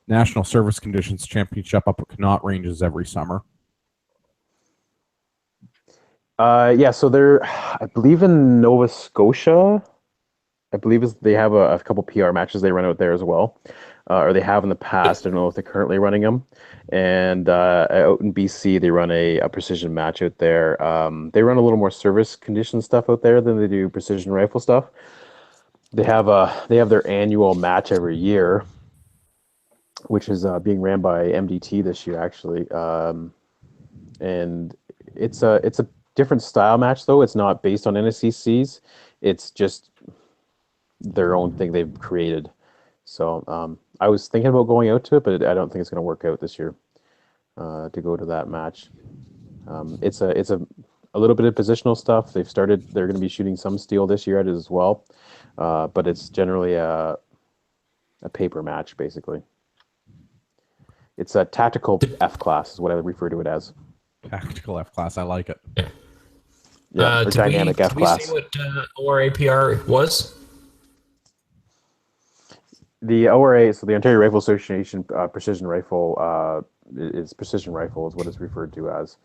National Service Conditions Championship up at Connaught Ranges every summer. Yeah, so they're, I believe in Nova Scotia, they have a couple PR matches they run out there as well, or they have in the past. I don't know if they're currently running them. And out in BC, they run a precision match out there. They run a little more service condition stuff out there than they do precision rifle stuff. They have their annual match every year, which is being ran by MDT this year actually, and it's a different style match though. It's not based on NSCCs. It's just their own thing they've created. So I was thinking about going out to it, but I don't think it's going to work out this year to go to that match. It's a little bit of positional stuff. They're going to be shooting some steel this year at it as well, but it's generally a paper match basically. It's a tactical F class is what I would refer to it as. Tactical F class. I like it. Yeah, or dynamic F class. Did we see what ORA PR was? The ORA, so the Ontario Rifle Association precision rifle is precision rifle is what it's referred to as.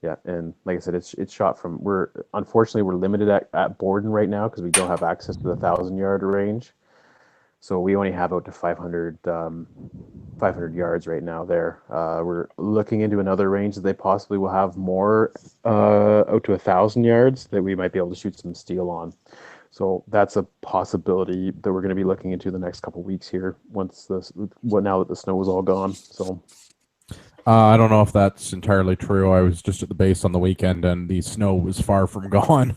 Yeah, and like I said, it's shot from. Unfortunately we're limited at Borden right now because we don't have access to the 1,000-yard range. So we only have out to 500 yards right now there. We're looking into another range that they possibly will have more out to 1,000 yards that we might be able to shoot some steel on. So that's a possibility that we're going to be looking into the next couple weeks here now that the snow is all gone. So I don't know if that's entirely true. I was just at the base on the weekend, and the snow was far from gone.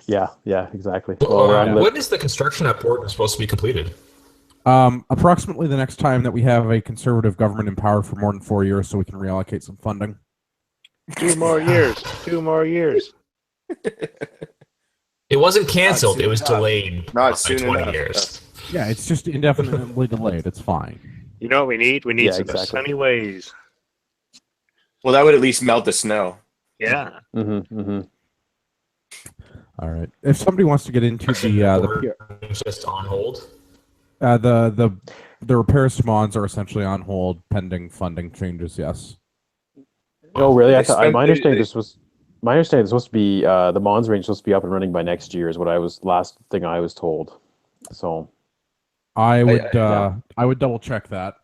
Yeah, exactly. Well, where I'm when is the construction at Port supposed to be completed? Approximately the next time that we have a conservative government in power for more than 4 years, so we can reallocate some funding. 2 more years. 2 more years. It wasn't canceled. soon It was enough. delayed Not by soon 20 enough. years. Yeah, it's just indefinitely delayed. It's fine. You know what we need? We need Yeah, some exactly. sunny ways. Well, that would at least melt the snow. Yeah. All right. If somebody wants to get into It's just on hold. the repairs to Mons are essentially on hold pending funding changes. Yes. Oh, really? They My spent- understanding they- this was supposed to be the Mons range was supposed to be up and running by next year. Is what last thing I was told. So I would double check that.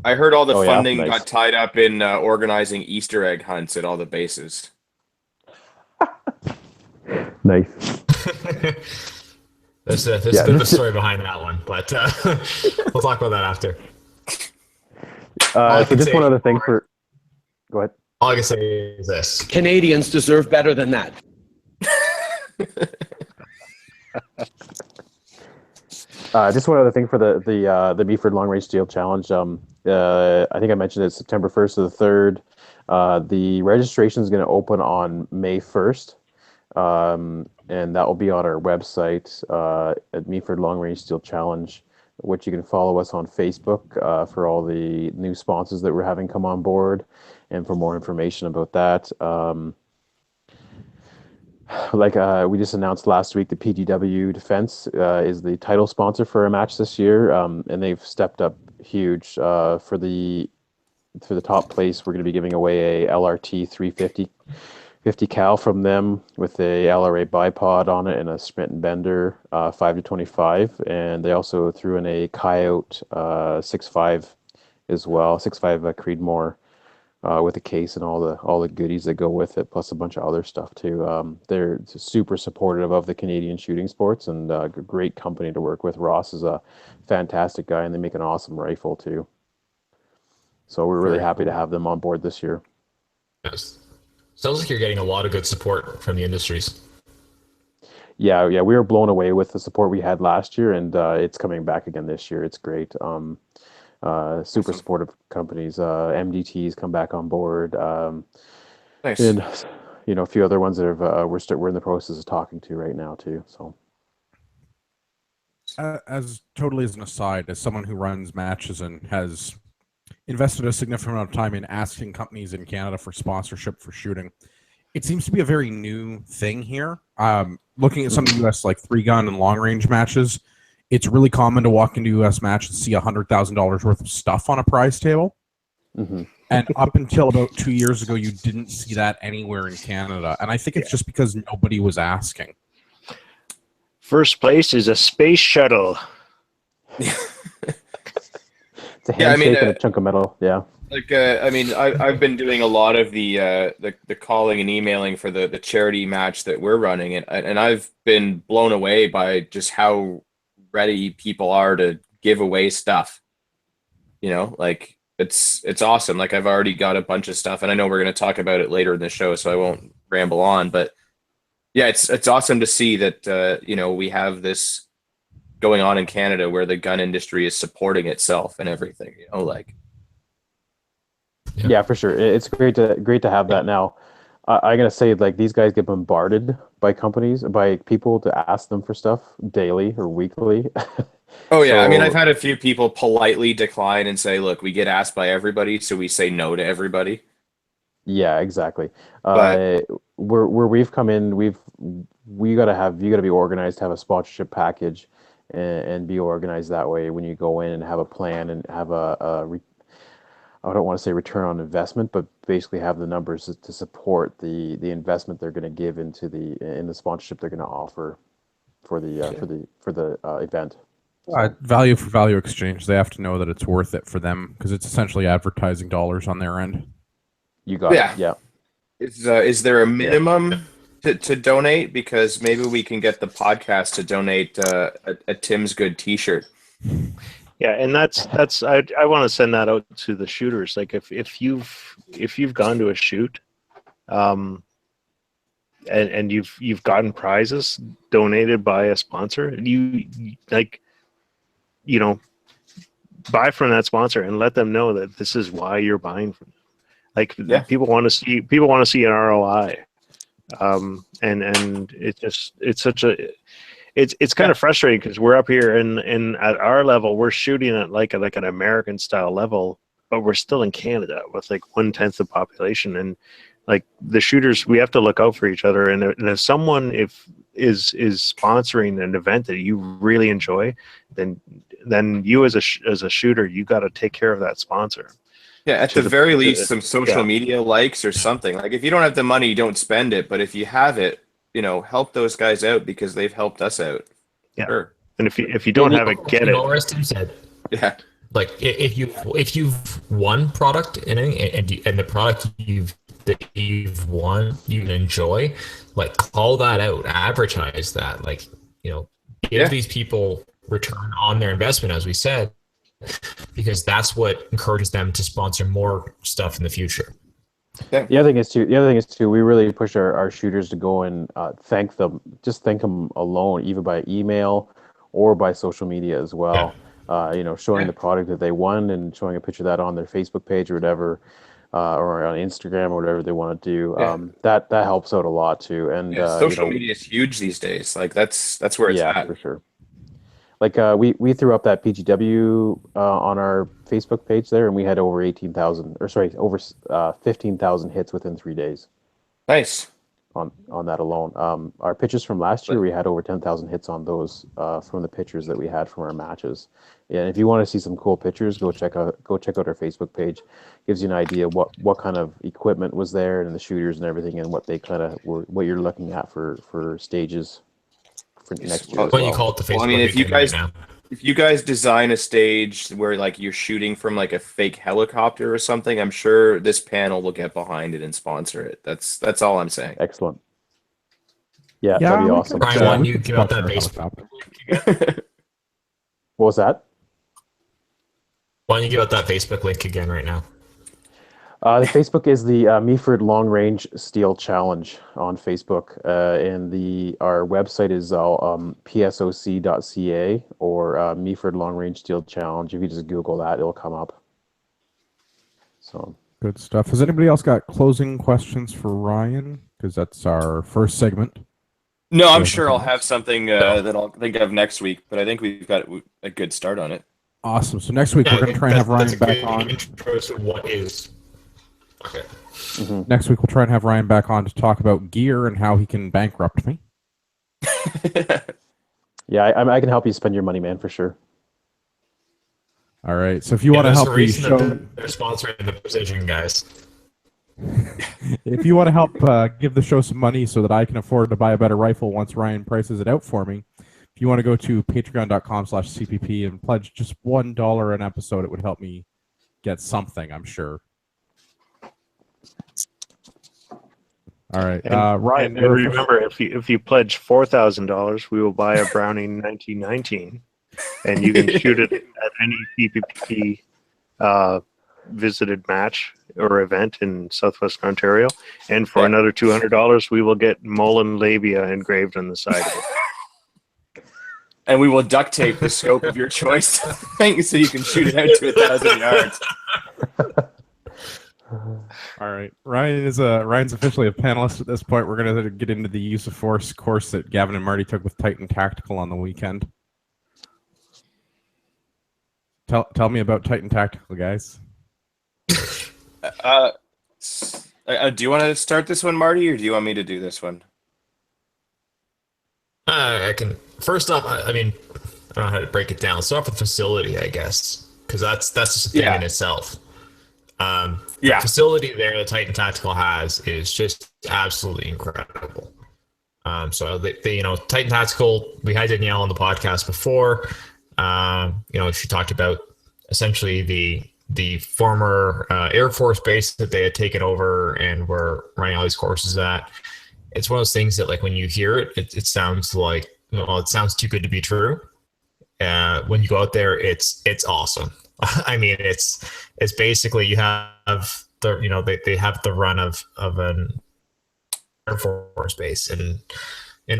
I heard all the Oh, yeah? funding Nice. got tied up in organizing Easter egg hunts at all the bases. nice. There's a Yeah, bit of a this- story behind that one, but we'll talk about that after. So can just say- one other thing for. Go ahead. All I can say is this. Canadians deserve better than that. Just one other thing for the Meaford Long Range Steel Challenge. I think I mentioned it September 1st to the 3rd. The registration is going to open on May 1st, and that will be on our website at Meaford Long Range Steel Challenge, which you can follow us on Facebook for all the new sponsors that we're having come on board, and for more information about that. We just announced last week, the PGW Defense is the title sponsor for a match this year, and they've stepped up huge for the top place. We're going to be giving away a LRT 350 cal from them with a LRA bipod on it and a sprint and bender 5 to 25, and they also threw in a Coyote 6.5 as well, 6.5 Creedmoor. With a case and all the goodies that go with it, plus a bunch of other stuff too. They're super supportive of the Canadian shooting sports and a great company to work with. Ross is a fantastic guy, and they make an awesome rifle too. So we're really happy to have them on board this year. Yes. Sounds like you're getting a lot of good support from the industries. Yeah, we were blown away with the support we had last year, and it's coming back again this year. It's great. Super supportive companies. MDT's come back on board, Nice. and a few other ones that have we're in the process of talking to right now too. So, As totally as an aside, as someone who runs matches and has invested a significant amount of time in asking companies in Canada for sponsorship for shooting, it seems to be a very new thing here. Looking at some of the U.S. like 3-gun and long range matches, it's really common to walk into a U.S. match and see $100,000 worth of stuff on a prize table. And up until about 2 years ago, you didn't see that anywhere in Canada. And I think it's just because nobody was asking. First place is a space shuttle. it's a Yeah, I mean, handshake and a chunk of metal. Yeah. I've been doing a lot of the calling and emailing for the charity match that we're running, and I've been blown away by just how ready people are to give away stuff. It's awesome. Like, I've already got a bunch of stuff, and I know we're going to talk about it later in the show, so I won't ramble on. But yeah, it's awesome to see that we have this going on in Canada where the gun industry is supporting itself and everything. Yeah, for sure. It's great to have that now. I gotta say, like, these guys get bombarded by companies, by people to ask them for stuff daily or weekly. Oh yeah, I mean, So- I've had a few people politely decline and say, "Look, we get asked by everybody, so we say no to everybody." Yeah, exactly. But- Where we've come in, you gotta be organized to have a sponsorship package, and be organized that way when you go in and have a plan and have I don't want to say return on investment, but basically have the numbers to support the investment they're going to give in the sponsorship they're going to offer for the event. Value for value exchange. They have to know that it's worth it for them because it's essentially advertising dollars on their end. You got Yeah. it. Yeah. Is there a minimum to donate? Because maybe we can get the podcast to donate a Tim's Good T-shirt. Yeah, and that's I want to send that out to the shooters. Like if you've gone to a shoot, and you've gotten prizes donated by a sponsor, buy from that sponsor and let them know that this is why you're buying from them. Like people want to see an ROI, and it's kind of frustrating because we're up here and at our level we're shooting at like an American style level, but we're still in Canada with like 1/10 the population, and like the shooters, we have to look out for each other. And if someone is sponsoring an event that you really enjoy, then you as a shooter, you got to take care of that sponsor. Yeah, at the very least, some social media likes or something. Like if you don't have the money, don't spend it. But if you have it, help those guys out because they've helped us out. Yeah. Sure. And if you don't have it, get it. As Tim said, yeah. Like if you've won product and the product you've won you enjoy, like call that out, advertise that, like give these people return on their investment, as we said, because that's what encourages them to sponsor more stuff in the future. Yeah. The other thing is too, we really push our shooters to go and thank them alone, even by email or by social media as well. Showing the product that they won and showing a picture of that on their Facebook page or whatever, or on Instagram or whatever they want to do. That helps out a lot too. And social media is huge these days. Like that's where it's at. For sure. Like we threw up that PGW on our Facebook page there, and we had over 15,000 hits within 3 days. Nice. On that alone. Our pictures from last year, we had over 10,000 hits on those from the pictures that we had from our matches. Yeah, and if you want to see some cool pictures, go check out our Facebook page. Gives you an idea what kind of equipment was there and the shooters and everything, and what they kind of were, what you're looking at for stages for next year. What you call it, the Facebook. Well, I mean, if you guys design a stage where like you're shooting from like a fake helicopter or something, I'm sure this panel will get behind it and sponsor it. That's all I'm saying. Excellent. Yeah, that'd be awesome. Brian, why don't you give out that Facebook? What was that? Why don't you give out that Facebook link again right now? The Facebook is the Meaford Long Range Steel Challenge on Facebook, and our website is psoc.ca or Meaford Long Range Steel Challenge. If you just Google that, it'll come up. So good stuff. Has anybody else got closing questions for Ryan? Because that's our first segment. No, I'm sure I'll have something that I'll think of next week, but I think we've got a good start on it. Awesome. So next week we're going to try and have Ryan back on. Intro to what is. Okay. Mm-hmm. Next week we'll try and have Ryan back on to talk about gear and how he can bankrupt me. Yeah, I can help you spend your money, man, for sure. All right. So if you want to help the show, they're sponsoring the Precision guys. If you want to help give the show some money so that I can afford to buy a better rifle once Ryan prices it out for me, if you want to go to patreon.com/CPP and pledge just $1 an episode, it would help me get something, I'm sure. All right, Ryan. And remember, if you pledge $4,000, we will buy a Browning 1919, and you can shoot it at any CPP visited match or event in Southwestern Ontario. And for another $200, we will get Mullen labia engraved on the side of it. And we will duct tape the scope of your choice so you can shoot it out to 1,000 yards. All right, Ryan's officially a panelist at this point. We're going to get into the use of force course that Gavin and Marty took with Titan Tactical on the weekend. Tell me about Titan Tactical, guys. Do you want to start this one, Marty, or do you want me to do this one? I can. First off, I mean, I don't know how to break it down. Start off with facility, I guess, because that's just a thing in itself. The facility there the Titan Tactical has is just absolutely incredible. So they Titan Tactical, we had Danielle on the podcast before. She talked about essentially the former Air Force base that they had taken over and were running all these courses at. It's one of those things that, like, when you hear it, it sounds like, it sounds too good to be true. when you go out there, it's awesome. I mean, it's basically you have they have the run of an Air Force base and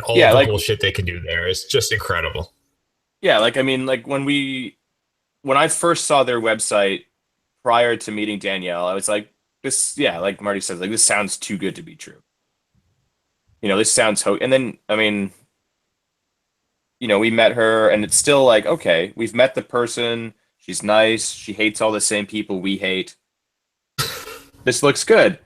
all the cool shit they can do there is just incredible. Yeah, like I mean, like when I first saw their website prior to meeting Danielle, I was like, this, yeah, like Marty said, like this sounds too good to be true. This sounds and then I mean, we met her and it's still like, okay, we've met the person. She's nice. She hates all the same people we hate. This looks good.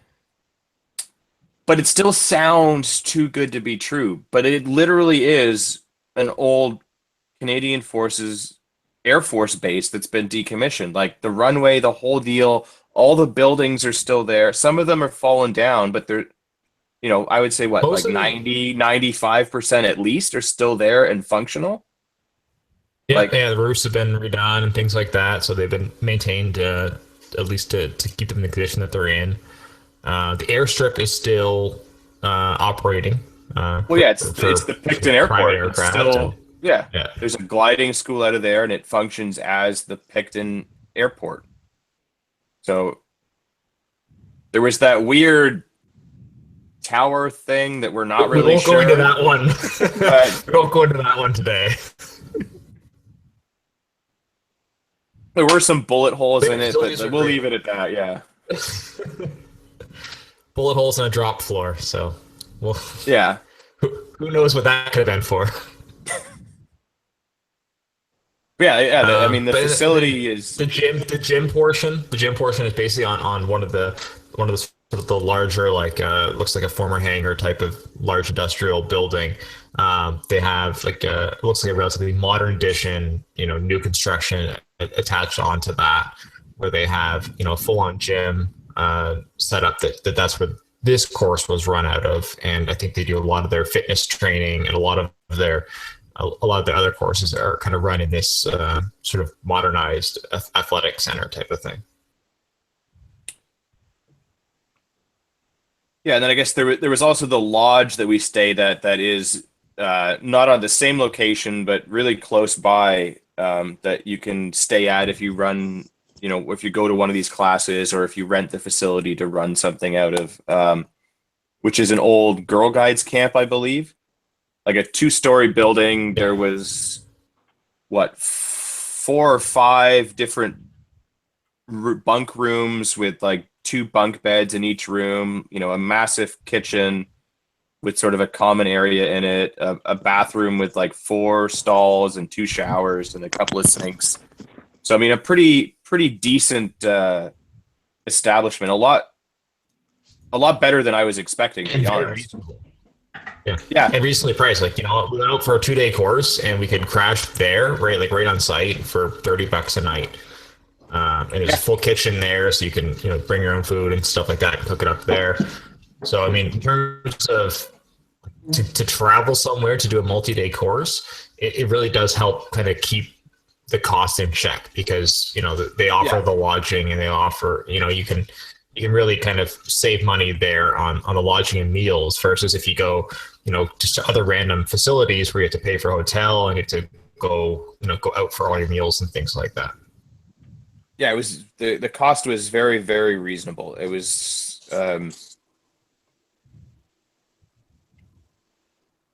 But it still sounds too good to be true. But it literally is an old Canadian Forces Air Force base that's been decommissioned. Like the runway, the whole deal, all the buildings are still there. Some of them are fallen down, but they're, I would say what, like 90, 95% at least are still there and functional. Yeah, the roofs have been redone and things like that. So they've been maintained at least to keep them in the condition that they're in. The airstrip is still operating. It's the Picton Airport. It's still, yeah, there's a gliding school out of there, and it functions as the Picton Airport. So there was that weird tower thing that we're not really sure. We won't go into that one. We won't go into that one today. There were some bullet holes in it, but we'll leave it at that. Yeah. Bullet holes in a drop floor. So, well, yeah. Who knows what that could have been for? I mean, the facility is the gym portion. The gym portion is basically on one of the sort of the larger, like looks like a former hangar type of large industrial building. They have like it looks like a relatively modern addition, new construction attached onto that, where they have full on gym set up. That's where this course was run out of, and I think they do a lot of their fitness training and a lot of the other courses are kind of run in this sort of modernized athletic center type of thing. Yeah, and then I guess there was also the lodge that we stayed at that is not on the same location, but really close by, that you can stay at if you run, if you go to one of these classes or if you rent the facility to run something out of, which is an old Girl Guides camp, I believe. Like a 2-story building. There was, 4 or 5 different bunk rooms with like 2 bunk beds in each room, a massive kitchen with sort of a common area in it, a bathroom with like 4 stalls and 2 showers and a couple of sinks. So, I mean, a pretty decent establishment, a lot better than I was expecting, to be honest. Yeah, and recently priced. Like, we went out for a 2-day course and we could crash there, right on site for $30 a night. And there's a full kitchen there, so you can bring your own food and stuff like that and cook it up there. So I mean, in terms of to travel somewhere to do a multi-day course, it really does help kind of keep the cost in check, because they offer the lodging and they offer you can really kind of save money there on the lodging and meals, versus if you go just to other random facilities where you have to pay for a hotel and you have to go out for all your meals and things like that. Yeah, it was the cost was very, very reasonable. It was some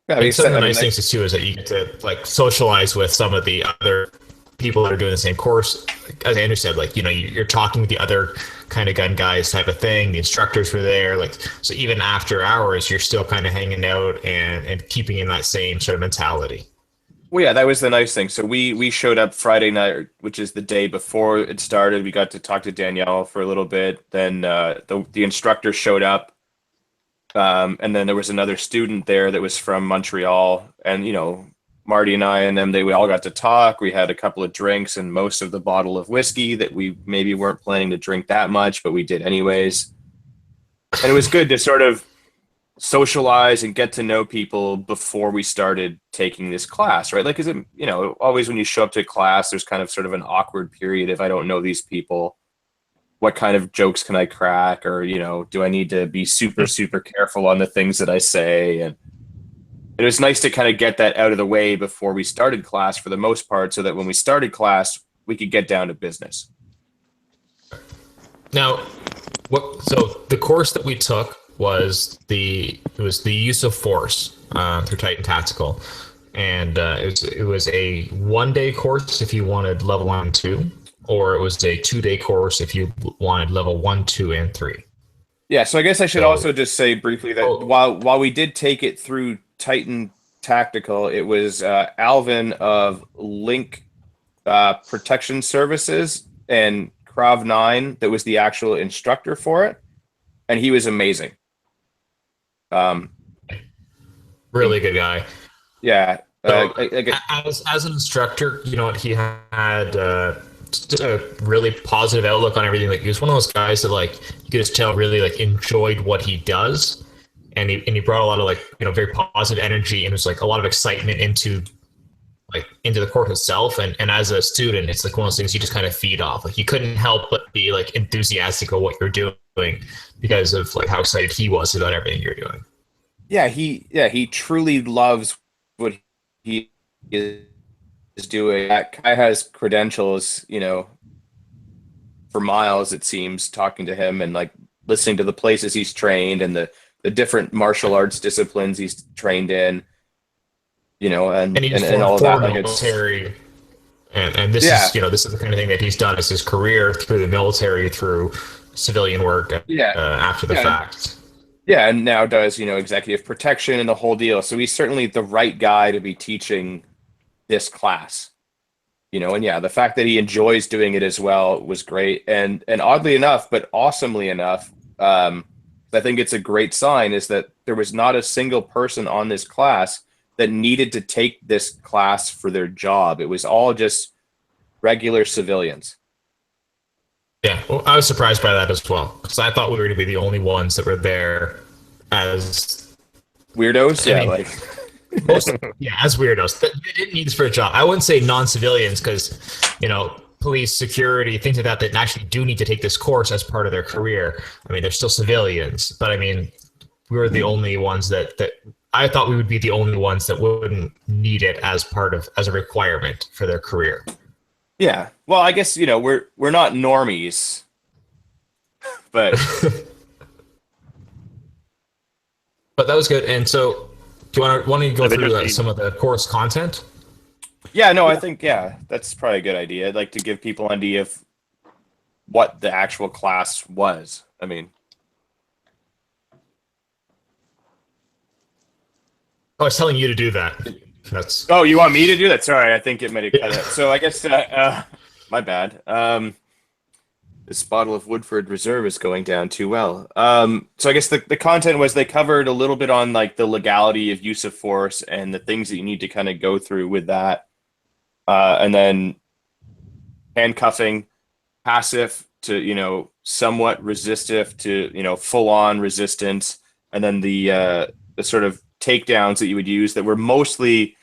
of the nice things too is that you get to like socialize with some of the other people that are doing the same course. As Andrew said, like you're talking with the other kind of gun guys type of thing. The instructors were there, like, so even after hours, you're still kind of hanging out and keeping in that same sort of mentality. Well, yeah, that was the nice thing. So we showed up Friday night, which is the day before it started. We got to talk to Danielle for a little bit. Then the instructor showed up, and then there was another student there that was from Montreal. And Marty and I and them, we all got to talk. We had a couple of drinks and most of the bottle of whiskey that we maybe weren't planning to drink that much, but we did anyways. And it was good to sort of socialize and get to know people before we started taking this class, right? Like, is it, always when you show up to a class, there's kind of sort of an awkward period. If I don't know these people, what kind of jokes can I crack? Or, do I need to be super, super careful on the things that I say? And it was nice to kind of get that out of the way before we started class for the most part, so that when we started class, we could get down to business. Now, so the course that we took was the use of force through Titan Tactical, and it was a 1-day course if you wanted level 1 and 2, or it was a 2-day course if you wanted level 1, 2, and 3. Yeah, so I guess I should also just say briefly that while we did take it through Titan Tactical, it was Alvin of Link Protection Services and Krav 9 that was the actual instructor for it, and he was amazing. Really good guy. Yeah. So, as an instructor, you know what, he had just a really positive outlook on everything. Like, he was one of those guys that, like, you could just tell really, like, enjoyed what he does, and he brought a lot of, like, you know, very positive energy, and it was like a lot of excitement into the course itself. And as a student, it's like one of those things you just kind of feed off. Like, you couldn't help but be like enthusiastic about what you're doing because of like how excited he was about everything you're doing. Yeah, he truly loves what he is doing. That guy has credentials, you know, for miles, it seems, talking to him and like listening to the places he's trained and the different martial arts disciplines he's trained in, you know, and all of that. Like, military, and this is, you know, this is the kind of thing that he's done as his career through the military, through civilian work after the fact. Yeah, and now does, you know, executive protection and the whole deal. So he's certainly the right guy to be teaching this class, you know. And yeah, the fact that he enjoys doing it as well was great. And oddly enough, but awesomely enough, I think it's a great sign, is that there was not a single person on this class that needed to take this class for their job. It was all just regular civilians. Yeah, well, I was surprised by that as well, because I thought we were going to be the only ones that were there as weirdos. As weirdos. They didn't need this for a job. I wouldn't say non-civilians, because, you know, police, security, things like that actually do need to take this course as part of their career. I mean, they're still civilians, but I mean, we were the only ones that I thought we would be the only ones that wouldn't need it as a requirement for their career. Yeah. Well, I guess, you know, we're not normies, but but that was good. And so, do you want to go through some of the course content? Yeah. No, I think that's probably a good idea. I'd like to give people an idea of what the actual class was. I mean, I was telling you to do that. Oh, you want me to do that? Sorry, I think it might have cut it. So I guess my bad. This bottle of Woodford Reserve is going down too well. So I guess the content was, they covered a little bit on like the legality of use of force and the things that you need to kind of go through with that, and then handcuffing, passive to, you know, somewhat resistive to, you know, full on resistance, and then the sort of takedowns that you would use that were mostly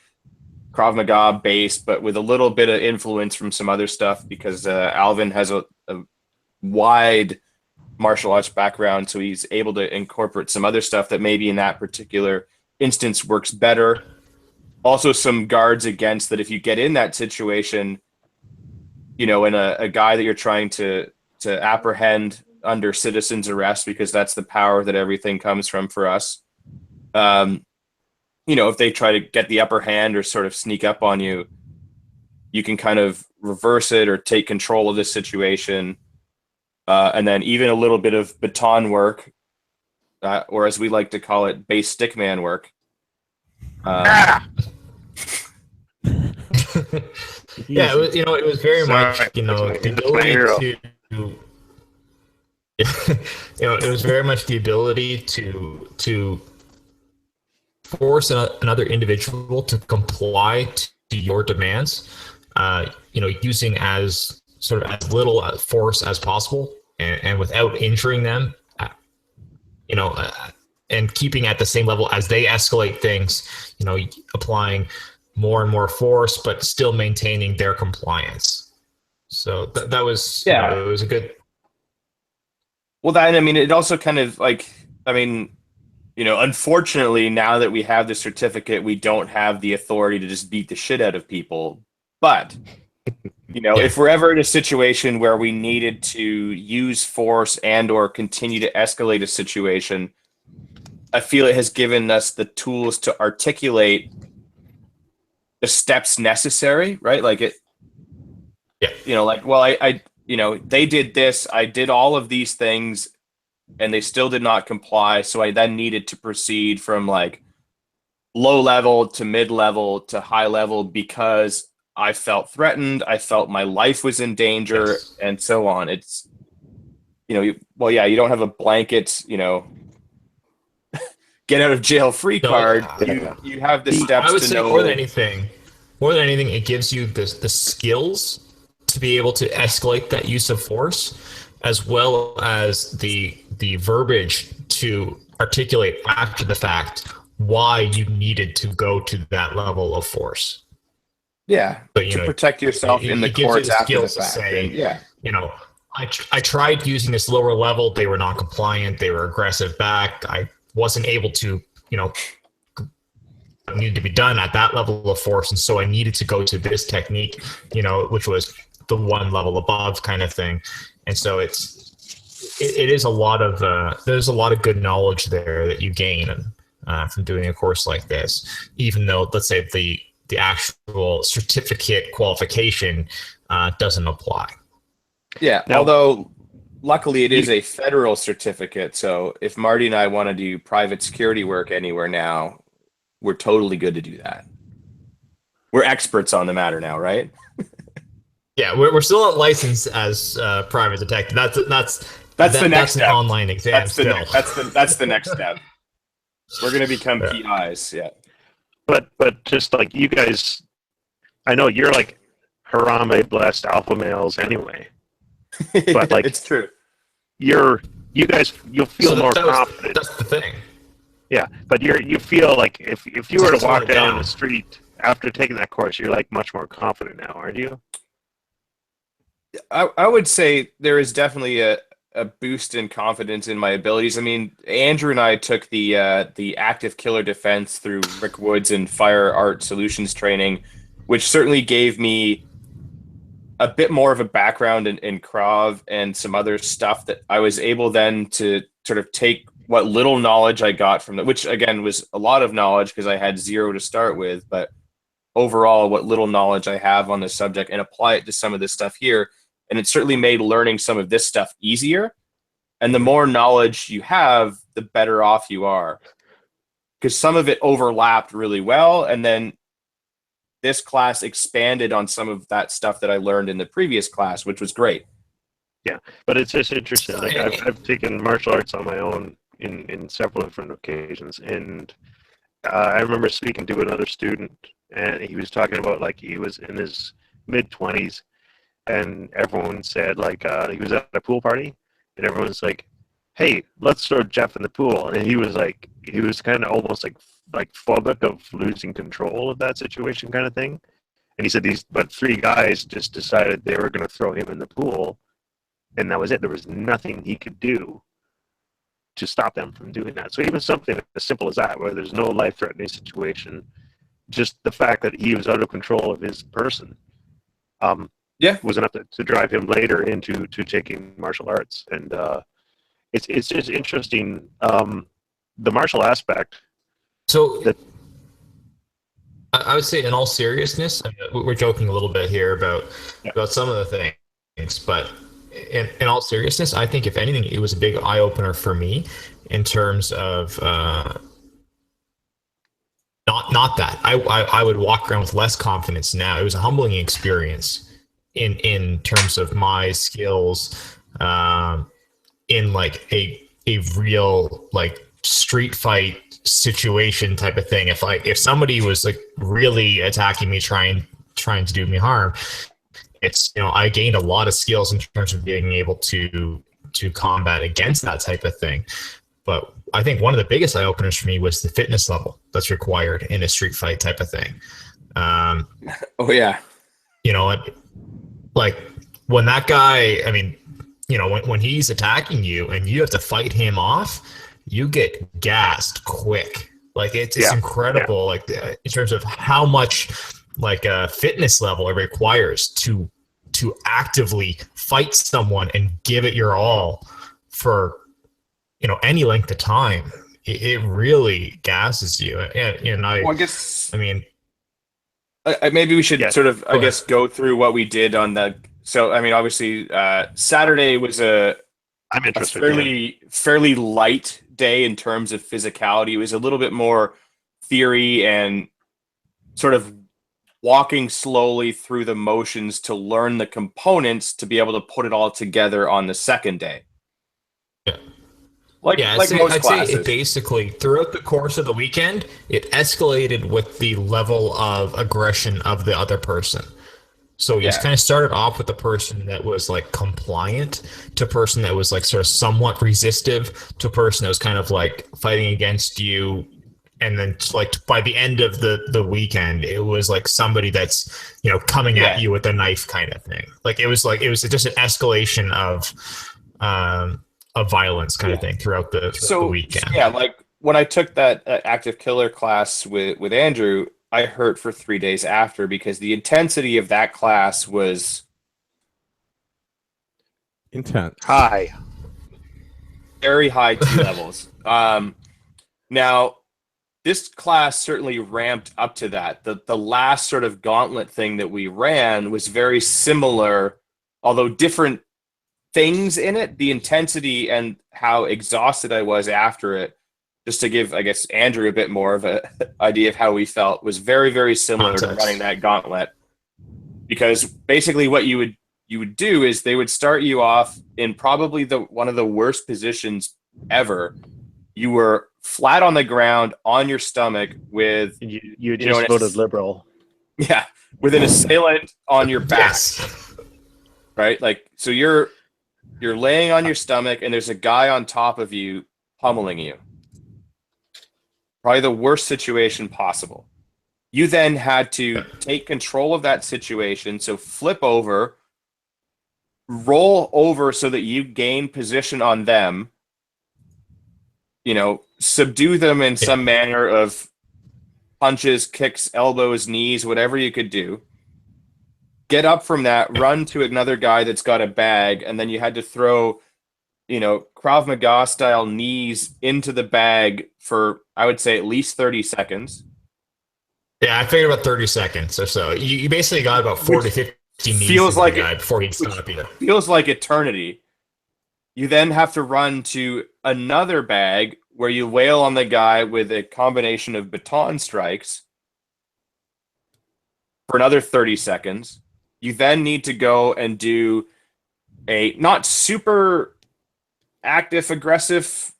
Krav Maga based, but with a little bit of influence from some other stuff, because Alvin has a wide martial arts background, so he's able to incorporate some other stuff that maybe in that particular instance works better. Also some guards against that if you get in that situation, you know, in a guy that you're trying to apprehend under citizen's arrest, because that's the power that everything comes from for us. You know, if they try to get the upper hand or sort of sneak up on you, you can kind of reverse it or take control of this situation. And then even a little bit of baton work, or as we like to call it, base stickman work. Yeah, it was, you know, it was very much, you know, the ability to you know, it was very much the ability to force another individual to comply to your demands, you know, using as sort of as little force as possible, and without injuring them, you know, and keeping at the same level as they escalate things, you know, applying more and more force, but still maintaining their compliance. So that was, you know, it was a good. Well, that, I mean, it also kind of like, I mean, unfortunately, now that we have the certificate, we don't have the authority to just beat the shit out of people. But, if we're ever in a situation where we needed to use force and or continue to escalate a situation, I feel it has given us the tools to articulate the steps necessary, right? Like it, they did this, I did all of these things, and they still did not comply. So I then needed to proceed from like low level to mid level to high level because I felt threatened. I felt my life was in danger, and so on. It's, you don't have a blanket, get out of jail free card. You have the steps I would to say know. more than anything, it gives you the skills to be able to escalate that use of force, as well as the verbiage to articulate after the fact why you needed to go to that level of force. Yeah, but, to protect yourself in the courts after the fact. Say, I tried using this lower level. They were non-compliant. They were aggressive back. I wasn't able to, needed to be done at that level of force, and so I needed to go to this technique, which was the one level above kind of thing. And so it is a lot of there's a lot of good knowledge there that you gain from doing a course like this, even though, let's say, the actual certificate qualification doesn't apply. Yeah, although luckily it is a federal certificate, so if Marty and I want to do private security work anywhere now, we're totally good to do that. We're experts on the matter now, right? Yeah, we're still not licensed as private detective. That's the next step. An online exam. That's the next step. We're gonna become PIs. Yeah. But just like you guys, I know you're like Harambe blessed alpha males anyway. But like it's true. You'll feel more confident. That's the thing. Yeah, but you feel like if you were to walk down the street after taking that course, you're like much more confident now, aren't you? I would say there is definitely a boost in confidence in my abilities. I mean, Andrew and I took the active killer defense through Rick Woods and Fire Art Solutions training, which certainly gave me a bit more of a background in Krav and some other stuff that I was able then to sort of take what little knowledge I got from that, which again was a lot of knowledge because I had zero to start with, but overall what little knowledge I have on this subject and apply it to some of this stuff here. And it certainly made learning some of this stuff easier. And the more knowledge you have, the better off you are. Because some of it overlapped really well. And then this class expanded on some of that stuff that I learned in the previous class, which was great. Yeah, but it's just interesting. Like I've taken martial arts on my own in several different occasions. And I remember speaking to another student, and he was talking about like he was in his mid-20s. And everyone said, like, he was at a pool party, and everyone's like, hey, let's throw Jeff in the pool. And he was kind of almost like phobic of losing control of that situation kind of thing. And he said but three guys just decided they were going to throw him in the pool, and that was it. There was nothing he could do to stop them from doing that. So even something as simple as that, where there's no life-threatening situation, just the fact that he was out of control of his person, was enough to drive him later into taking martial arts. And it's just interesting, the martial aspect. So I would say, in all seriousness, I mean, we're joking a little bit here about some of the things, but in all seriousness, I think if anything, it was a big eye opener for me in terms of not that I would walk around with less confidence now. It was a humbling experience in terms of my skills in like a real like street fight situation type of thing. If somebody was like really attacking me, trying to do me harm, it's, I gained a lot of skills in terms of being able to combat against that type of thing. But I think one of the biggest eye openers for me was the fitness level that's required in a street fight type of thing. Oh yeah. Like when that guy, I mean, when he's attacking you and you have to fight him off, you get gassed quick. Like it's Yeah. incredible. Like in terms of how much like a fitness level it requires to actively fight someone and give it your all for any length of time. It really gasses you. And I guess I mean, maybe we should sort of, Go guess, go through what we did on the. So, I mean, obviously, Saturday was a I'm interested. fairly light day in terms of physicality. It was a little bit more theory and sort of walking slowly through the motions to learn the components to be able to put it all together on the second day. Yeah. Like most I'd classes. say it basically throughout the course of the weekend, it escalated with the level of aggression of the other person. So you just kind of started off with a person that was like compliant to a person that was like sort of somewhat resistive to a person that was kind of like fighting against you. And then like by the end of the weekend, it was like somebody that's, coming at you with a knife kind of thing. Like it was just an escalation of violence kind of thing throughout the weekend. Yeah, like when I took that active killer class with Andrew, I hurt for 3 days after because the intensity of that class was intense. High. Very high T levels. Now, this class certainly ramped up to that. The last sort of gauntlet thing that we ran was very similar, although different things in it. The intensity and how exhausted I was after it, just to give, I guess, Andrew a bit more of an idea of how we felt, was very, very similar to running that gauntlet. Because basically what you would do is they would start you off in probably one of the worst positions ever. You were flat on the ground on your stomach with you just voted liberal. Yeah, with an assailant on your back. Yes. Right? Like, so you're laying on your stomach and there's a guy on top of you pummeling you. Probably the worst situation possible. You then had to take control of that situation. So flip over, roll over so that you gain position on them, subdue them in some manner of punches, kicks, elbows, knees, whatever you could do. Get up from that, run to another guy that's got a bag, and then you had to throw, Krav Maga style knees into the bag for, I would say, at least 30 seconds. Yeah, I figured about 30 seconds or so. You basically got about 40 to 50 knees feels like the guy before he'd stop you. Feels like eternity. You then have to run to another bag where you wail on the guy with a combination of baton strikes for another 30 seconds. You then need to go and do a not super active, aggressive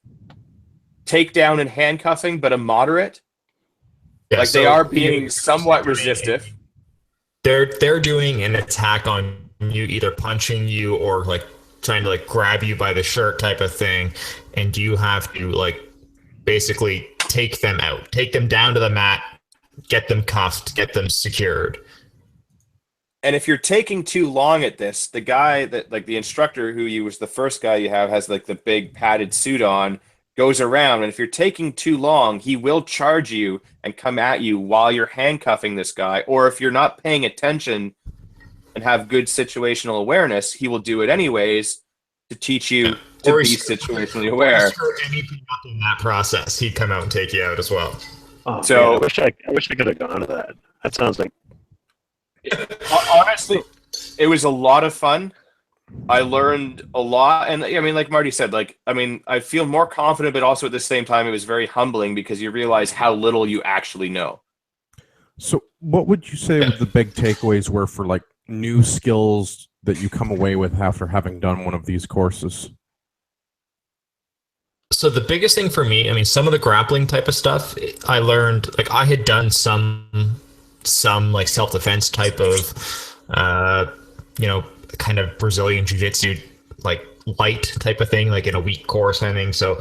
takedown and handcuffing, but a moderate. Yeah, like they are being somewhat resistive. They're doing an attack on you, either punching you or like trying to like grab you by the shirt type of thing, and you have to like basically take them out, take them down to the mat, get them cuffed, get them secured. And if you're taking too long at this, the guy that, like the instructor who was the first guy you have, has like the big padded suit on, goes around. And if you're taking too long, he will charge you and come at you while you're handcuffing this guy. Or if you're not paying attention and have good situational awareness, he will do it anyways to teach you to be situationally aware. Or anything up in that process, he'd come out and take you out as well. Oh, so man, I wish I could have gone to that. That sounds like. Honestly, it was a lot of fun. I learned a lot, and I mean, like Marty said, I feel more confident, but also at the same time, it was very humbling because you realize how little you actually know. So, what would you say the big takeaways were for like new skills that you come away with after having done one of these courses? So the biggest thing for me, I mean, some of the grappling type of stuff I learned, like I had done some like self-defense type of, kind of Brazilian jiu-jitsu, like light type of thing, like in a week course kind of thing. So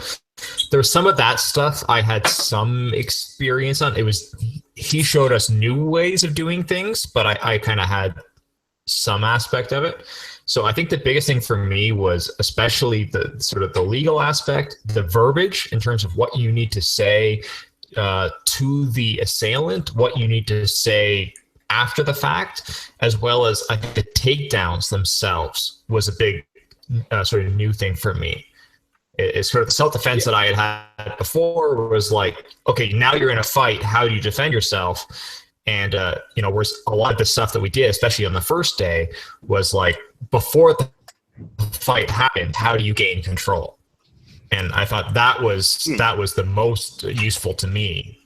there's some of that stuff I had some experience on. He showed us new ways of doing things, but I kind of had some aspect of it. So I think the biggest thing for me was especially the sort of the legal aspect, the verbiage in terms of what you need to say to the assailant, what you need to say after the fact, as well as I think the takedowns themselves was a big sort of new thing for me. It's sort of the self-defense that I had before was like, okay, now you're in a fight. How do you defend yourself? And, whereas a lot of the stuff that we did, especially on the first day, was like before the fight happened, how do you gain control? And I thought that was the most useful to me.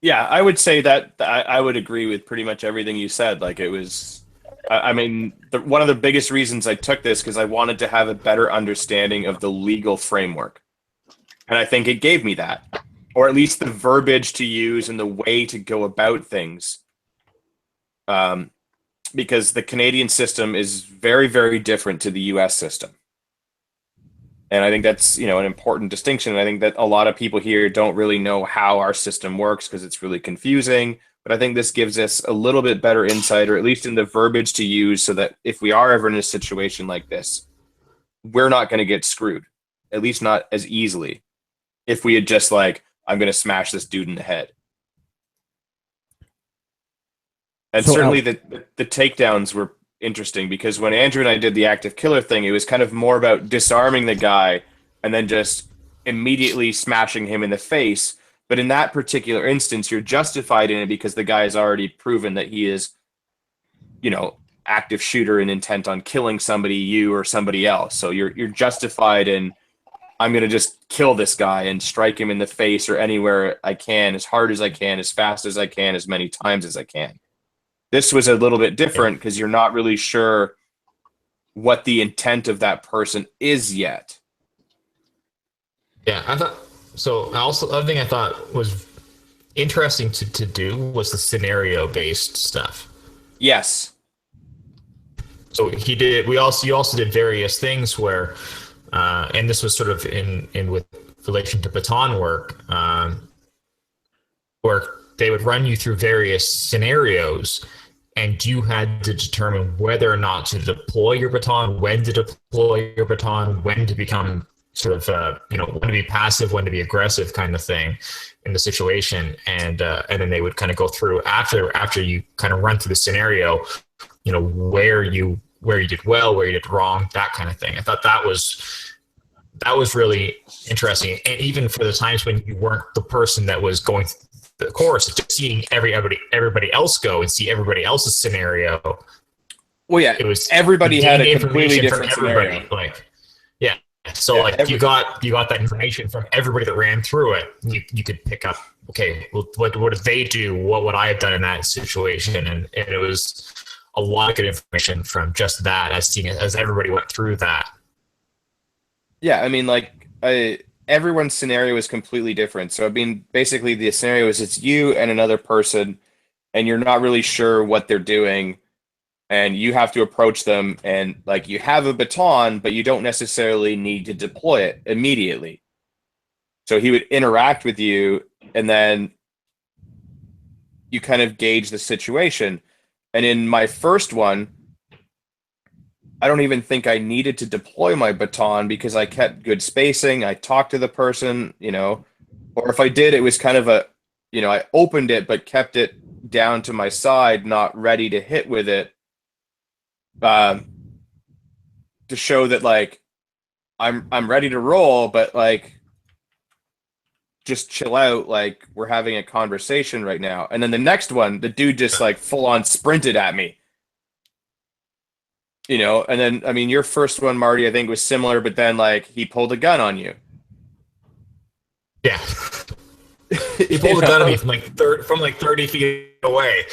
Yeah, I would say that I would agree with pretty much everything you said. Like it was, I mean, one of the biggest reasons I took this because I wanted to have a better understanding of the legal framework. And I think it gave me that, or at least the verbiage to use and the way to go about things. Because the Canadian system is very, very different to the US system. And I think that's, an important distinction. I think that a lot of people here don't really know how our system works because it's really confusing. But I think this gives us a little bit better insight, or at least in the verbiage to use, so that if we are ever in a situation like this, we're not going to get screwed, at least not as easily. If we had just like, I'm going to smash this dude in the head. And So, certainly the takedowns were interesting because when Andrew and I did the active killer thing, it was kind of more about disarming the guy and then just immediately smashing him in the face. But in that particular instance, you're justified in it because the guy has already proven that he is, active shooter and intent on killing somebody, you or somebody else. So you're justified in, I'm going to just kill this guy and strike him in the face or anywhere I can, as hard as I can, as fast as I can, as many times as I can. This was a little bit different because you're not really sure what the intent of that person is yet. Yeah, I thought so. Other thing I thought was interesting to do was the scenario based stuff. Yes. So you also did various things where, and this was sort of in with relation to baton work, where they would run you through various scenarios, and you had to determine whether or not to deploy your baton, when to deploy your baton, when to become sort of, when to be passive, when to be aggressive kind of thing in the situation. And then they would kind of go through after you kind of run through the scenario, where you did well, where you did wrong, that kind of thing. I thought that was really interesting. And even for the times when you weren't the person that was going through the course, just seeing everybody else go and see everybody else's scenario. Well, yeah, it was everybody had a completely different scenario. So you got that information from everybody that ran through it. You could pick up, okay, well, what did they do? What would I have done in that situation? And it was a lot of good information from just that, as everybody went through that. Yeah, I mean, everyone's scenario is completely different. So, I mean, basically the scenario is it's you and another person, and you're not really sure what they're doing, and you have to approach them, and you have a baton, but you don't necessarily need to deploy it immediately. So he would interact with you, and then you kind of gauge the situation. And in my first one, I don't even think I needed to deploy my baton because I kept good spacing. I talked to the person, or if I did, it was kind of I opened it, but kept it down to my side, not ready to hit with it. To show that I'm ready to roll, but just chill out, we're having a conversation right now. And then the next one, the dude just full on sprinted at me. And then I mean your first one, Marty, I think was similar, but then he pulled a gun on you. Yeah. He pulled a gun on me from 30 feet away.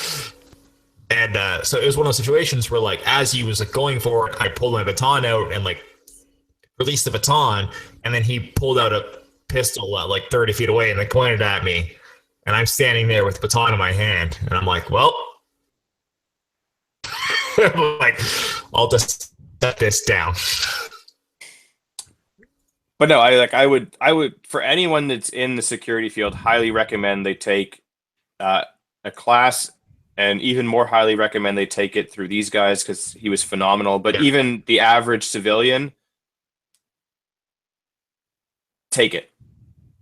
And so it was one of those situations where, as he was going for it, I pulled my baton out and released the baton, and then he pulled out a pistol at 30 feet away and pointed at me, and I'm standing there with the baton in my hand, and I'm like, well, I'll just set this down. But no, I would for anyone that's in the security field, highly recommend they take a class and even more highly recommend they take it through these guys because he was phenomenal. But Yeah. even the average civilian, take it.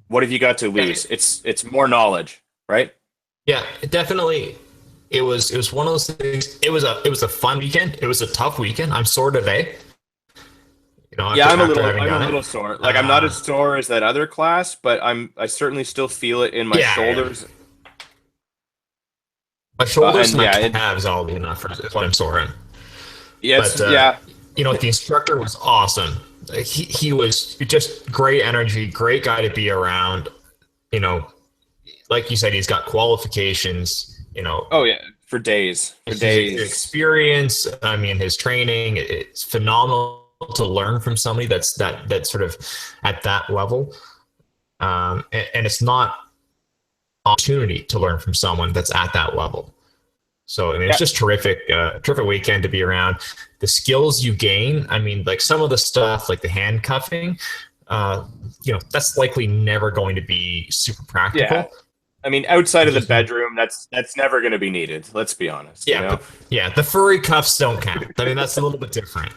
What have you got to lose? It's more knowledge, right? Yeah, definitely. It was one of those things. It was a fun weekend. It was a tough weekend. I'm sore today. Yeah, I'm a having done little it. sore. Like I'm not as sore as that other class, but I certainly still feel it in my Yeah, shoulders. My shoulders and and my yeah, calves, all enough is what I'm sore in. Yes, But yeah. the instructor was awesome. He was just great energy, great guy to be around. Like you said, he's got qualifications. Oh yeah, for days. His experience. I mean, his training. It's phenomenal to learn from somebody that's sort of at that level. And it's not opportunity to learn from someone that's at that level. So I mean, it's just terrific weekend to be around. The skills you gain, I mean, like some of the stuff, like the handcuffing, that's likely never going to be super practical. Yeah. I mean, outside of the bedroom, that's never going to be needed. Let's be honest. Yeah, the furry cuffs don't count. I mean, that's a little bit different.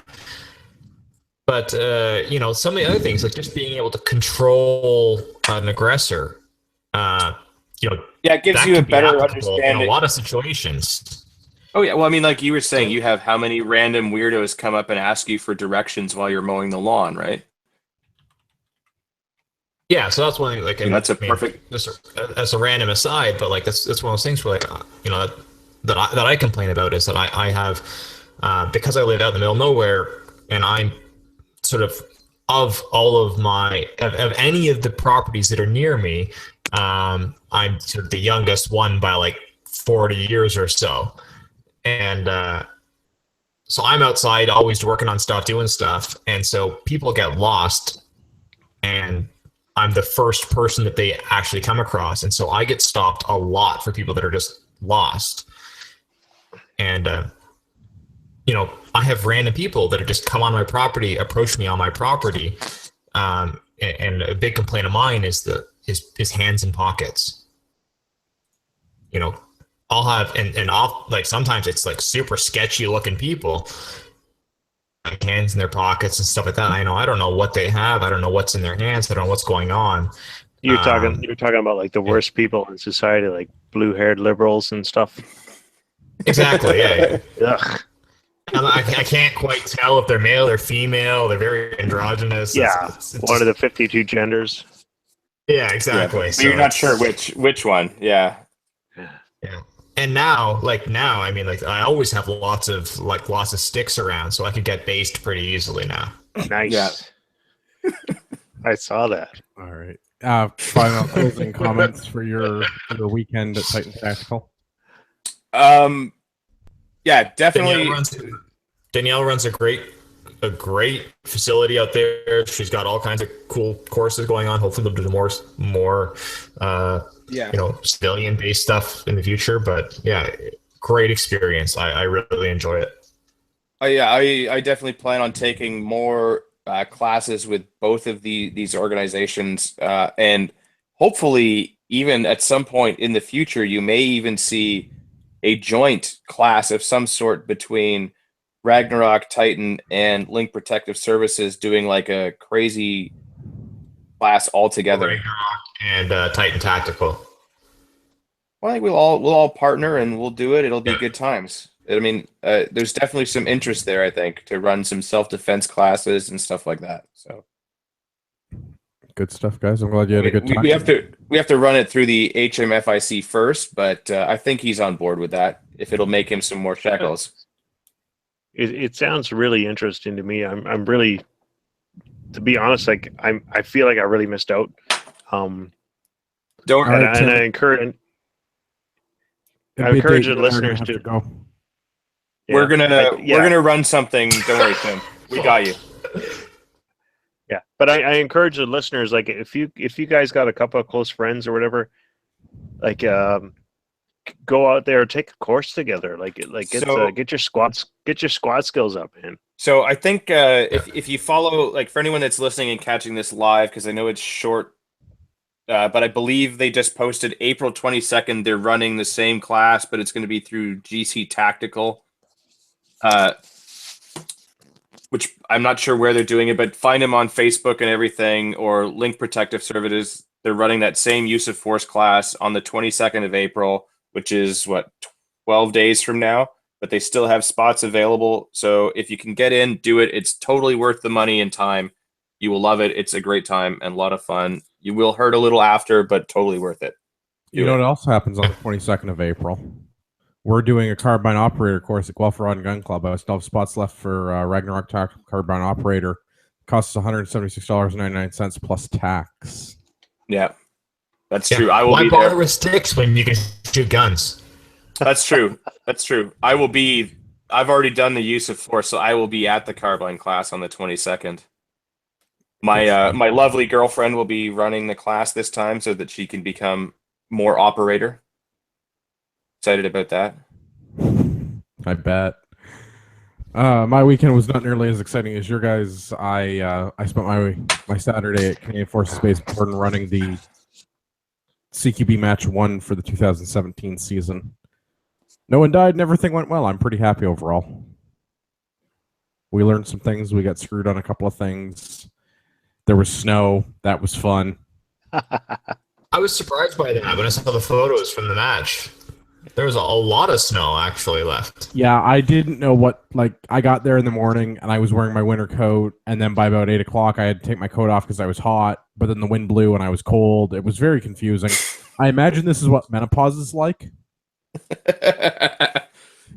But some of the other things, like just being able to control an aggressor, it gives you a better understanding in a lot of situations. Oh yeah, well, I mean, like you were saying, you have how many random weirdos come up and ask you for directions while you're mowing the lawn, right? Yeah, so that's one thing. Like, that's perfect. As a random aside, but like that's one of those things where that I complain about is that I have because I live out in the middle of nowhere, and I'm sort of all of of any of the properties that are near me. I'm sort of the youngest one by like 40 years or so. And so I'm outside always working on stuff, doing stuff. And so people get lost, and I'm the first person that they actually come across. And so I get stopped a lot for people that are just lost. And, I have random people that have just come on my property, approach me on my property. And a big complaint of mine is his hands in pockets. I'll have, and I'll, like, sometimes it's like super sketchy looking people, like hands in their pockets and stuff like that. I don't know what they have. I don't know what's in their hands. I don't know what's going on. You're talking about like the worst people in society, like blue-haired liberals and stuff. Exactly. Yeah. Ugh. I can't quite tell if they're male or female. They're very androgynous. Yeah, it's one of the 52 genders. Yeah, exactly. Yeah, so you're not sure which one. Yeah. Yeah. And now, I mean, like I always have lots of sticks around, so I could get based pretty easily now. Nice. Yeah. I saw that. All right. Final closing comments for your weekend at Titan Tactical. Yeah, definitely. Danielle runs a great facility out there. She's got all kinds of cool courses going on. Hopefully they'll do more civilian based stuff in the future. But yeah, great experience. I really enjoy it. I definitely plan on taking more classes with both of these organizations, and hopefully even at some point in the future, you may even see a joint class of some sort between Ragnarok, Titan, and Link Protective Services, doing like a crazy class all together. Ragnarok and Titan Tactical. Well, I think we'll all partner and we'll do it. It'll be good times. I mean, there's definitely some interest there, I think, to run some self-defense classes and stuff like that. So good stuff, guys. I'm glad you had a good time. We have to run it through the HMFIC first, but I think he's on board with that if it'll make him some more shekels. It sounds really interesting to me. I'm really, to be honest, like I feel like I really missed out. I encourage the listeners to go. Yeah, we're gonna run something. Don't worry, Tim. We got you. Yeah, but I encourage the listeners, like if you guys got a couple of close friends or whatever, like go out there, take a course together, get your squad skills up, man. So I think if you follow, like, for anyone that's listening and catching this live, because I know it's short but I believe they just posted April 22nd. They're running the same class, but it's going to be through GC Tactical, which I'm not sure where they're doing it, but find them on Facebook and everything, or Link Protective Services. They're running that same use of force class on the 22nd of April, which is 12 days from now, but they still have spots available. So if you can get in, do it. It's totally worth the money and time. You will love it. It's a great time and a lot of fun. You will hurt a little after, but totally worth it. You know what else happens on the 22nd of April? We're doing a carbine operator course at Guelph Rod and Gun Club. I still have spots left for Ragnarok Tactical Carbine Operator. It costs $176.99 plus tax. Yeah, that's true. I will Why be bother there. with sticks when you can shoot guns? That's true. That's true. I've already done the use of force, so I will be at the carbine class on the 22nd. My lovely girlfriend will be running the class this time so that she can become more operator. Excited about that. I bet. My weekend was not nearly as exciting as your guys. I spent my Saturday at Canadian Forces Base Borden running the CQB Match 1 for the 2017 season. No one died and everything went well. I'm pretty happy overall. We learned some things. We got screwed on a couple of things. There was snow. That was fun. I was surprised by that when I saw the photos from the match. There was a lot of snow actually left. Yeah, I didn't know what, I got there in the morning and I was wearing my winter coat, and then by about 8 o'clock I had to take my coat off because I was hot, but then the wind blew and I was cold. It was very confusing. I imagine this is what menopause is like.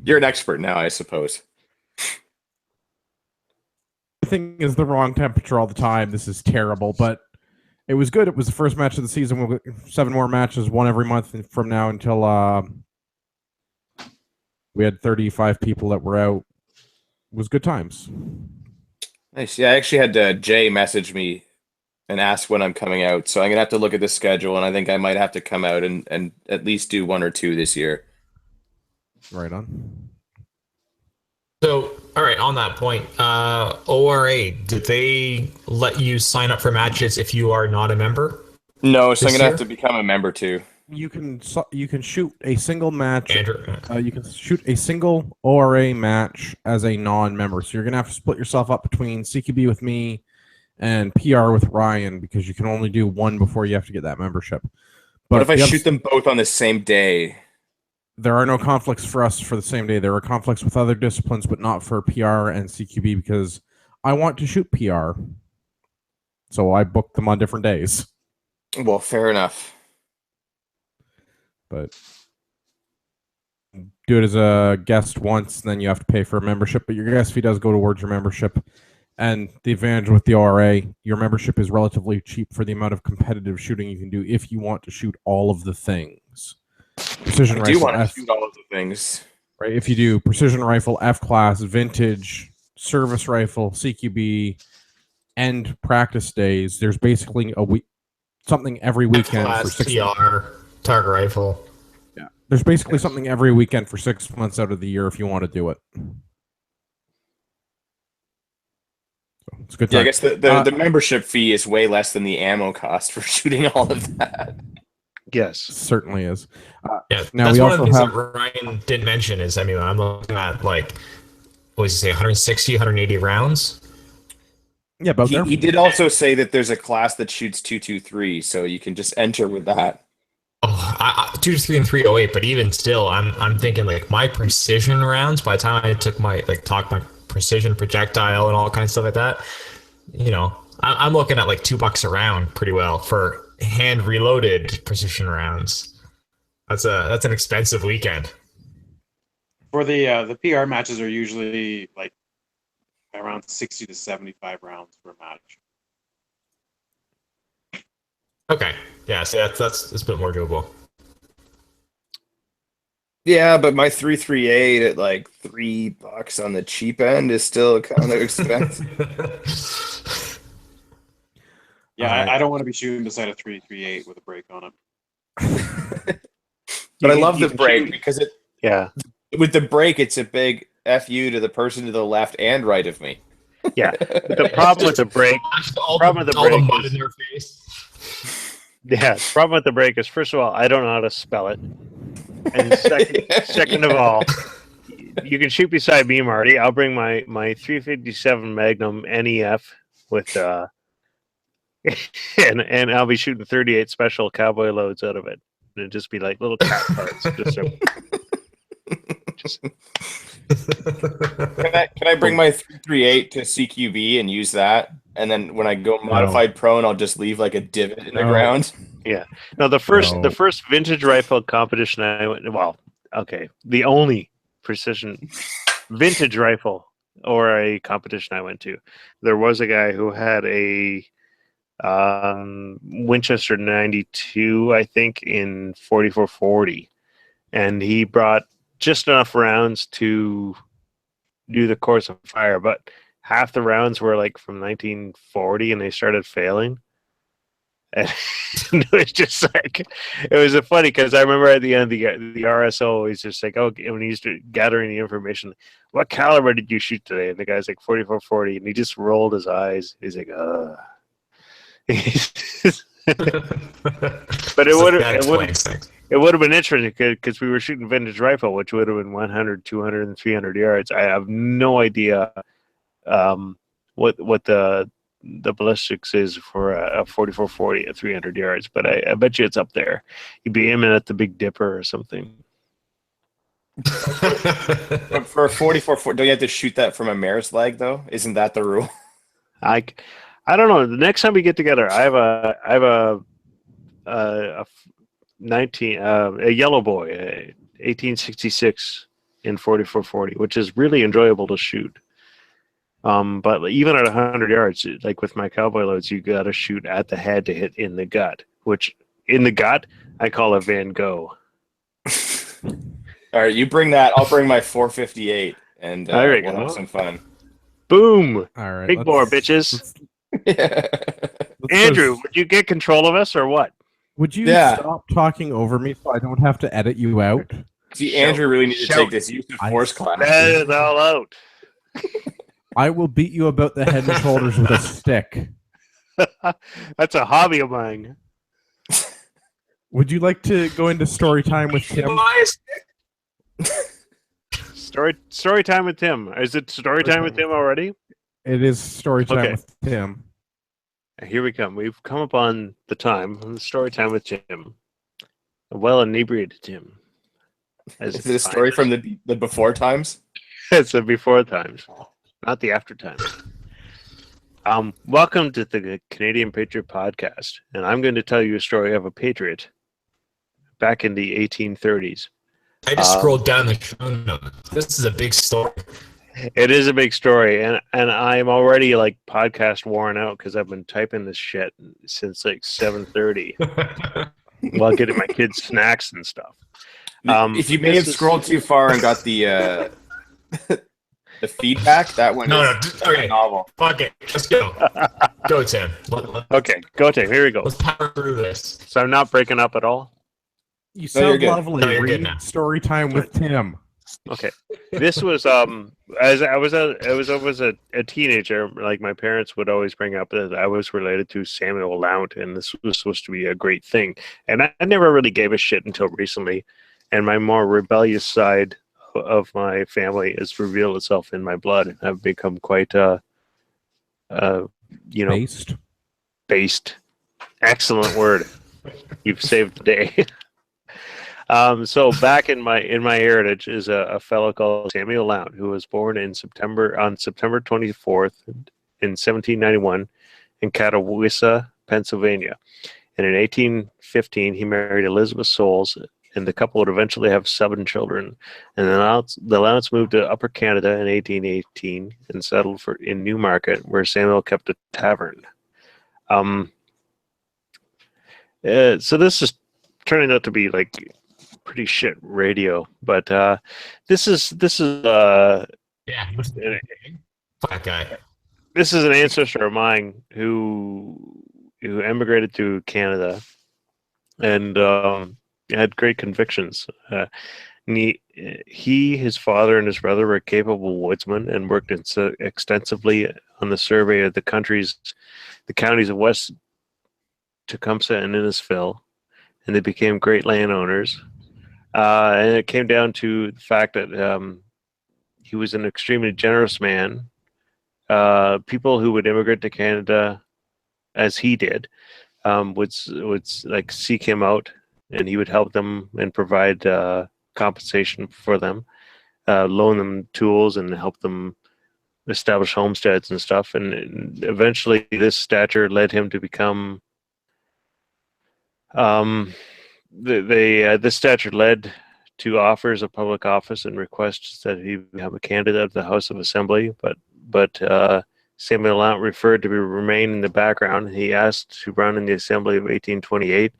You're an expert now, I suppose. Everything is the wrong temperature all the time. This is terrible, but it was good. It was the first match of the season. We'll get 7 more matches, one every month from now until we had 35 people that were out. It was good times. Nice. Yeah, I actually had Jay message me and ask when I'm coming out, so I'm gonna have to look at the schedule, and I think I might have to come out and at least do 1 or 2 this year. Right on. So, all right, on that point, ORA, did they let you sign up for matches if you are not a member? No, so I'm This gonna year? have to become a member too. You can shoot a single match. Andrew, You can shoot a single ORA match as a non-member. So you're gonna have to split yourself up between CQB with me and PR with Ryan, because you can only do one before you have to get that membership. But What if I the other- shoot them both on the same day? There are no conflicts for us for the same day. There are conflicts with other disciplines, but not for PR and CQB, because I want to shoot PR. So I booked them on different days. Well, fair enough. But do it as a guest once, then you have to pay for a membership. But your guest fee does go towards your membership. And the advantage with the ORA, your membership is relatively cheap for the amount of competitive shooting you can do if you want to shoot all of the things. Precision I do rifle want to F, shoot all of the things. right? If you do precision rifle, F class, vintage, service rifle, CQB, and practice days, there's basically a week, something every weekend for F-class, 6 PR, target rifle. Yeah, there's basically something every weekend for 6 months out of the year if you want to do it. So it's a good time. Yeah, I guess the membership fee is way less than the ammo cost for shooting all of that. Yes. Certainly is. Yeah, Now that's we one of the also things that Ryan didn't mention is, I mean, I'm looking at what was he say, 160, 180 rounds? Yeah, but He did also say that there's a class that shoots 223, so you can just enter with that. Oh, 2, 3, and 308, but even still, I'm thinking my precision rounds. By the time I took my my precision projectile and all kind of stuff like that, I'm looking at $2 a round pretty well for hand reloaded precision rounds. That's an expensive weekend. For the PR matches are usually around 60 to 75 rounds per match. Okay, yeah, so that's a bit more doable. Yeah, but my 338 at $3 on the cheap end is still kind of expensive. Yeah, I don't want to be shooting beside a 338 with a brake on it. But I You love the can brake shoot- because Yeah. with the brake, it's a big FU to the person to the left and right of me. Yeah. But the problem with the brake, all Problem with the all brake mud is- in their face. Yeah, the problem with the break is, first of all, I don't know how to spell it. And second of all, you can shoot beside me, Marty. I'll bring my 357 Magnum NEF with and I'll be shooting 38 special cowboy loads out of it. And it'd just be like little cat parts. Can I bring my 338 to CQB and use that? And then when I go modified prone, I'll just leave like a divot in the ground. Yeah. No, the first vintage rifle competition I went. Well, okay, the only precision vintage rifle or a competition I went to, there was a guy who had a Winchester 92, I think, in 4440, and he brought just enough rounds to do the course of fire, but half the rounds were like from 1940 and they started failing. And it was just like, it was funny because I remember at the end the RSO was just like, oh, when he used to gathering the information, what caliber did you shoot today? And the guy's like 4440, and he just rolled his eyes. He's like, but it would have been interesting because we were shooting vintage rifle, which would have been 100, 200, and 300 yards. I have no idea what the ballistics is for a 4440 at 300 yards, but I bet you it's up there. You'd be aiming at the Big Dipper or something. But for a 4440, don't you have to shoot that from a mare's leg though? Isn't that the rule? I don't know. The next time we get together, I have a yellow boy, 1866 in 4440, which is really enjoyable to shoot. But even at 100 yards, like with my cowboy loads, you got to shoot at the head to hit in the gut, which in the gut I call a Van Gogh. All right, you bring that. I'll bring my 458, and we'll have some fun. Boom! All right, big bore, bitches. Andrew, would you get control of us or what? Would you stop talking over me so I don't have to edit you out? See, Andrew really needs to take this use of force class. That is all out. I will beat you about the head and shoulders with a stick. That's a hobby of mine. Would you like to go into story time with Tim? Story time with Tim. Is it story time with Tim already? It is story time with Tim. Here we come. We've come upon the time. Story time with Tim. A well inebriated Tim. Is it a story from the before times? It's the before times, not the after times. Welcome to the Canadian Patriot Podcast, and I'm going to tell you a story of a patriot back in the 1830s. I just scrolled down the show notes. This is a big story. It is a big story, and I'm already like podcast worn out because I've been typing this shit since like 7:30 while getting my kids snacks and stuff. If you may have scrolled too far and got the the feedback, that one is okay. novel. Fuck it. Let's go. Go, Tim. Okay, go, Tim. Here we go. Let's power through this. So I'm not breaking up at all? You sound lovely. No, you're good now. Story time with Tim. Okay, this was as I was a teenager. Like my parents would always bring up that I was related to Samuel Lount, and this was supposed to be a great thing. And I never really gave a shit until recently, and my more rebellious side of my family has revealed itself in my blood, and I've become quite based. Excellent word. You've saved the day. So back in my heritage is a fellow called Samuel Lount, who was born on September 24th in 1791 in Catawissa, Pennsylvania. And in 1815, he married Elizabeth Soules, and the couple would eventually have 7 children. And then the Lounts moved to Upper Canada in 1818 and settled in Newmarket, where Samuel kept a tavern. So this is turning out to be like pretty shit radio, but this is that guy. This is an ancestor of mine who emigrated to Canada and had great convictions. His father and his brother were capable woodsmen and worked extensively on the survey of the counties of West Tecumseh and Innisfil, and they became great landowners. And it came down to the fact that he was an extremely generous man. People who would immigrate to Canada, as he did, would like seek him out, and he would help them and provide compensation for them, loan them tools, and help them establish homesteads and stuff. And eventually, this stature led him to become. This stature led to offers of public office and requests that he become a candidate of the House of Assembly, but Samuel Lount referred to remain in the background. He asked to run in the Assembly of 1828,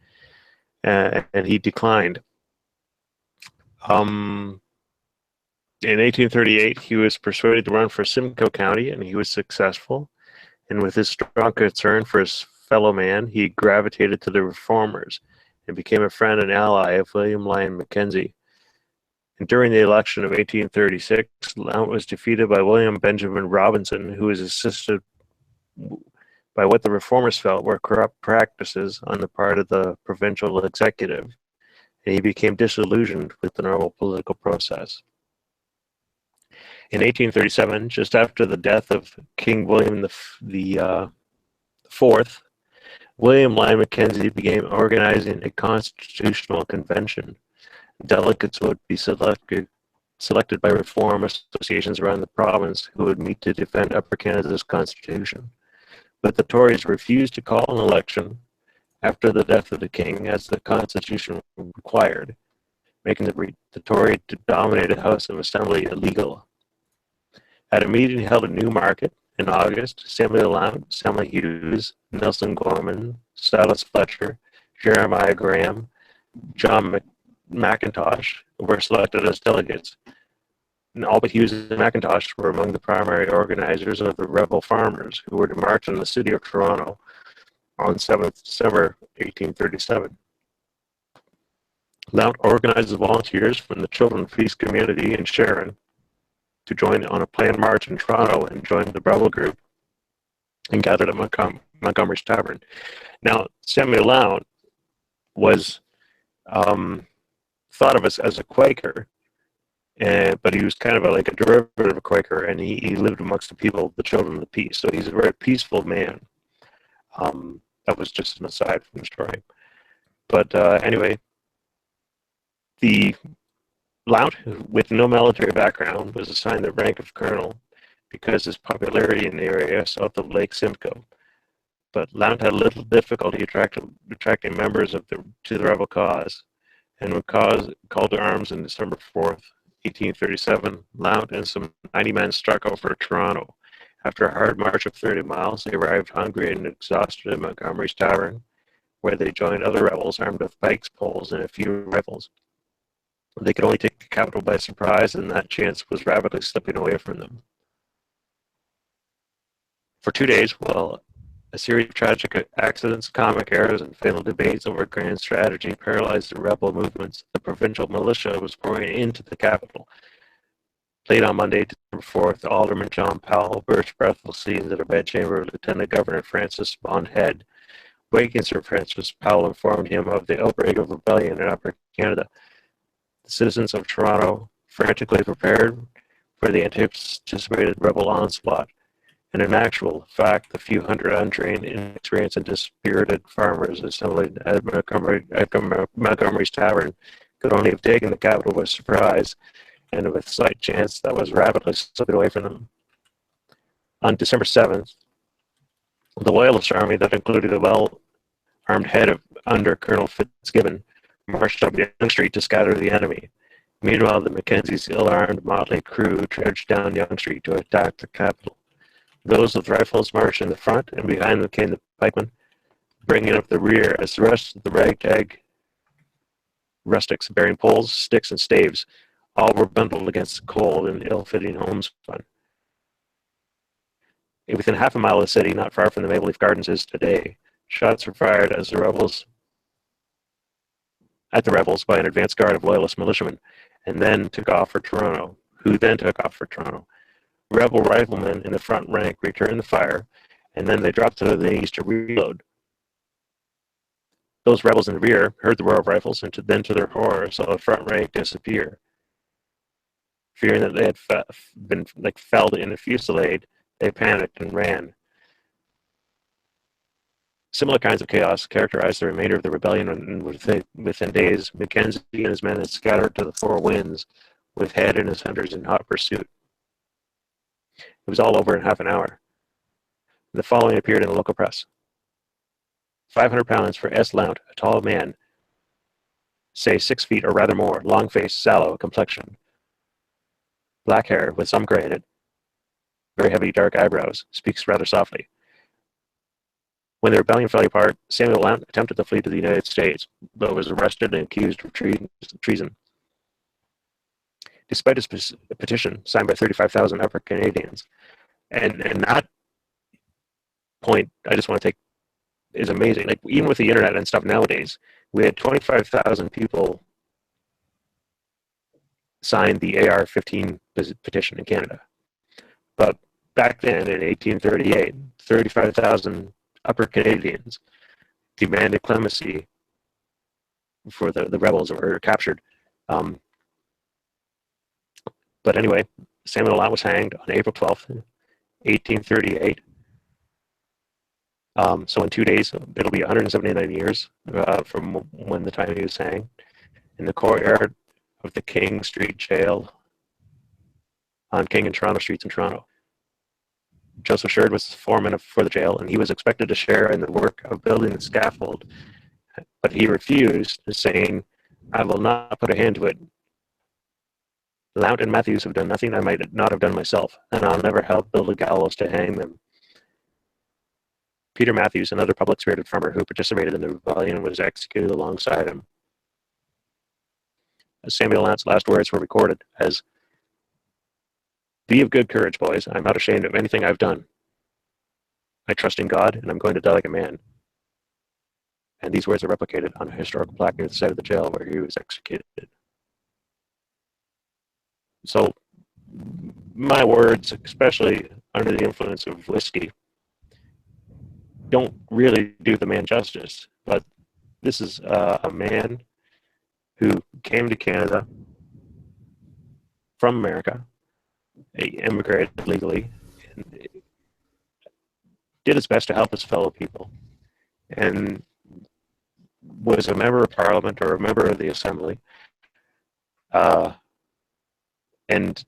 and he declined. In 1838, he was persuaded to run for Simcoe County, and he was successful. And with his strong concern for his fellow man, he gravitated to the reformers and became a friend and ally of William Lyon Mackenzie. And during the election of 1836, Lount was defeated by William Benjamin Robinson, who was assisted by what the reformers felt were corrupt practices on the part of the provincial executive, and he became disillusioned with the normal political process. In 1837, just after the death of King William the Fourth, William Lyon Mackenzie began organizing a constitutional convention. Delegates would be selected by reform associations around the province who would meet to defend Upper Canada's constitution. But the Tories refused to call an election after the death of the king, as the constitution required, making the Tory-dominated House of Assembly illegal. At a meeting held in Newmarket in August, Samuel Lount, Samuel Hughes, Nelson Gorman, Silas Fletcher, Jeremiah Graham, John McIntosh were selected as delegates. And all but Hughes and McIntosh were among the primary organizers of the rebel farmers who were to march on the city of Toronto on 7th December 1837. Lount organized the volunteers from the Children Feast community in Sharon to join on a planned march in Toronto and join the rebel group and gathered at Montgomery's Tavern. Now, Samuel Lount was thought of as a Quaker, but he was kind of like a derivative of a Quaker, and he lived amongst the people, the children of the peace. So he's a very peaceful man. That was just an aside from the story. But anyway, the Lount, with no military background, was assigned the rank of colonel because his popularity in the area south of Lake Simcoe. But Lount had little difficulty attracting members to the rebel cause, and when called to arms on December 4th, 1837, Lount and some 90 men struck out for Toronto. After a hard march of 30 miles, they arrived hungry and exhausted at Montgomery's Tavern, where they joined other rebels armed with pikes, poles, and a few rifles. They could only take the capital by surprise, and that chance was rapidly slipping away from them. For 2 days, while a series of tragic accidents, comic errors, and failed debates over grand strategy paralyzed the rebel movements, the provincial militia was pouring into the capital. Late on Monday, December 4th, Alderman John Powell burst breathlessly into the bedchamber of Lieutenant Governor Francis Bond Head. Waking Sir Francis, Powell informed him of the outbreak of rebellion in Upper Canada. The citizens of Toronto frantically prepared for the anticipated rebel onslaught, and in actual fact, the few hundred untrained, inexperienced, and dispirited farmers assembled at Montgomery's Tavern could only have taken the capital by surprise, and with slight chance that was rapidly slipping away from them. On December 7th, the Loyalist army that included a well-armed head under Colonel Fitzgibbon marched up Yonge Street to scatter the enemy. Meanwhile, the Mackenzie's ill-armed motley crew trudged down Yonge Street to attack the capital. Those with rifles marched in the front, and behind them came the pikemen, bringing up the rear as the rest of the ragtag rustics bearing poles, sticks, and staves all were bundled against the cold and ill-fitting homespun. Within half a mile of the city, not far from the Maple Leaf Gardens is today, shots were fired at the rebels by an advance guard of Loyalist militiamen, and then took off for Toronto. Rebel riflemen in the front rank returned the fire, and then they dropped to their knees to reload. Those rebels in the rear heard the roar of rifles, and then to their horror saw the front rank disappear. Fearing that they had been felled in a fusillade, they panicked and ran. Similar kinds of chaos characterized the remainder of the rebellion, and within days, Mackenzie and his men had scattered to the four winds, with Head and his hunters in hot pursuit. It was all over in half an hour. The following appeared in the local press. 500 pounds for S. Lount, a tall man, say 6 feet or rather more, long face, sallow complexion, black hair with some gray in it, very heavy dark eyebrows, speaks rather softly. When the rebellion fell apart, Samuel Lount attempted to flee to the United States, but was arrested and accused of treason. Despite his petition signed by 35,000 Upper Canadians, and that point I just want to take is amazing. Like, even with the internet and stuff nowadays, we had 25,000 people sign the AR-15 petition in Canada. But back then, in 1838, 35,000 Upper Canadians demanded clemency for the rebels that were captured. But anyway, Samuel Lount was hanged on April 12th, 1838. So in 2 days, it'll be 179 years from when the time he was hanged, in the courtyard of the King Street Jail on King and Toronto Streets in Toronto. Joseph Sherd was the foreman for the jail, and he was expected to share in the work of building the scaffold, but he refused, saying, "I will not put a hand to it. Lount and Matthews have done nothing I might not have done myself, and I'll never help build a gallows to hang them." Peter Matthews, another public-spirited farmer who participated in the rebellion, was executed alongside him. Samuel Lount's last words were recorded as, "Be of good courage, boys. I'm not ashamed of anything I've done. I trust in God, and I'm going to die like a man." And these words are replicated on a historical plaque near the site of the jail where he was executed. So, my words, especially under the influence of whiskey, don't really do the man justice. But this is a man who came to Canada from America, immigrated legally, and did his best to help his fellow people, and was a member of Parliament or a member of the Assembly, and